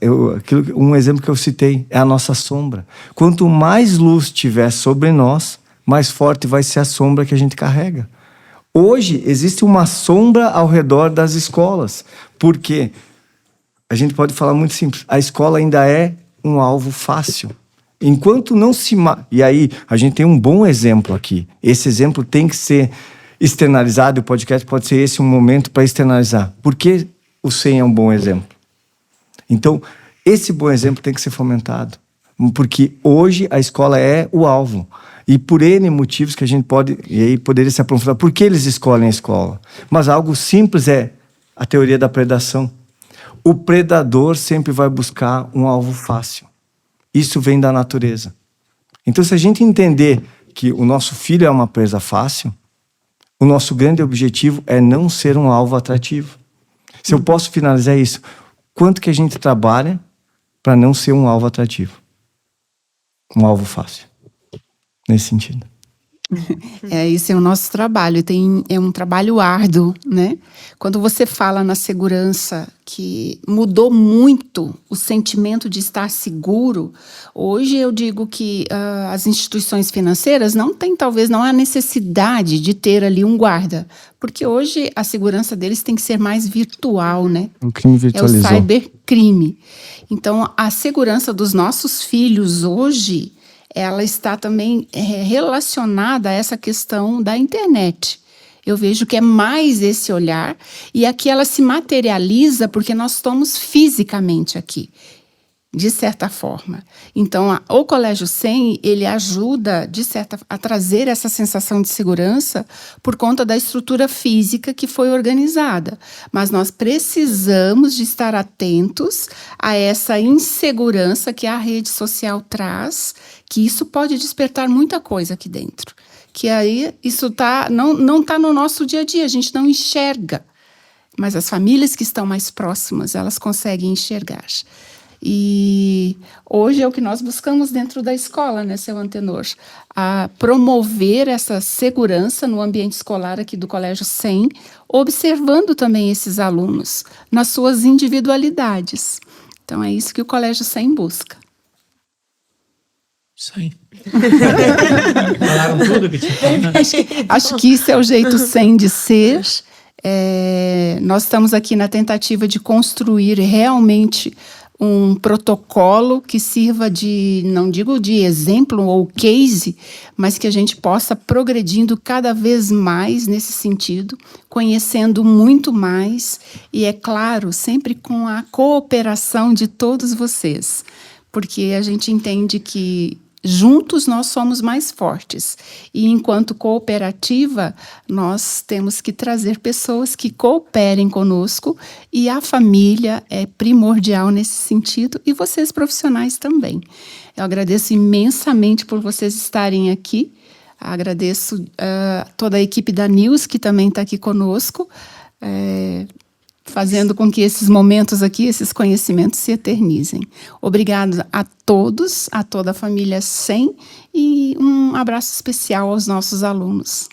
Speaker 3: Um exemplo que eu citei é a nossa sombra. Quanto mais luz tiver sobre nós, mais forte vai ser a sombra que a gente carrega. Hoje, existe uma sombra ao redor das escolas. Por quê? A gente pode falar muito simples. A escola ainda é um alvo fácil. Enquanto não se... E aí, a gente tem um bom exemplo aqui. Esse exemplo tem que ser externalizado. O podcast pode ser esse um momento para externalizar. Por que o SEM é um bom exemplo? Então, esse bom exemplo tem que ser fomentado. Porque hoje a escola é o alvo. E por N motivos que a gente pode... E aí poderia se aprofundar. Por que eles escolhem a escola? Mas algo simples é a teoria da predação. O predador sempre vai buscar um alvo fácil. Isso vem da natureza. Então, se a gente entender que o nosso filho é uma presa fácil, o nosso grande objetivo é não ser um alvo atrativo. Se eu posso finalizar isso, quanto que a gente trabalha para não ser um alvo atrativo? Um alvo fácil. Nesse sentido.
Speaker 1: Esse é o nosso trabalho, é um trabalho árduo, né? Quando você fala na segurança, que mudou muito o sentimento de estar seguro, hoje eu digo que as instituições financeiras talvez não há necessidade de ter ali um guarda, porque hoje a segurança deles tem que ser mais virtual, né?
Speaker 3: O crime virtualizou.
Speaker 1: É o cybercrime. Então, a segurança dos nossos filhos hoje, ela está também relacionada a essa questão da internet. Eu vejo que é mais esse olhar, e aqui ela se materializa porque nós estamos fisicamente aqui, de certa forma. Então, o Colégio SEM, ele ajuda, a trazer essa sensação de segurança por conta da estrutura física que foi organizada. Mas nós precisamos de estar atentos a essa insegurança que a rede social traz, que isso pode despertar muita coisa aqui dentro. Que aí isso não está no nosso dia a dia, a gente não enxerga. Mas as famílias que estão mais próximas, elas conseguem enxergar. E hoje é o que nós buscamos dentro da escola, né, seu Antenor? A promover essa segurança no ambiente escolar aqui do Colégio SEM, observando também esses alunos nas suas individualidades. Então é isso que o Colégio SEM busca.
Speaker 5: Isso aí. Falaram tudo que tinha.
Speaker 1: Acho que isso é o jeito SEM de ser. Nós estamos aqui na tentativa de construir realmente um protocolo que sirva não digo de exemplo ou case, mas que a gente possa progredindo cada vez mais nesse sentido, conhecendo muito mais e, é claro, sempre com a cooperação de todos vocês, porque a gente entende que juntos nós somos mais fortes. E enquanto cooperativa, nós temos que trazer pessoas que cooperem conosco, e a família é primordial nesse sentido, e vocês profissionais também. Eu agradeço imensamente por vocês estarem aqui. Agradeço toda a equipe da News, que também está aqui conosco, fazendo com que esses momentos aqui, esses conhecimentos se eternizem. Obrigado a todos, a toda a família SEM, e um abraço especial aos nossos alunos.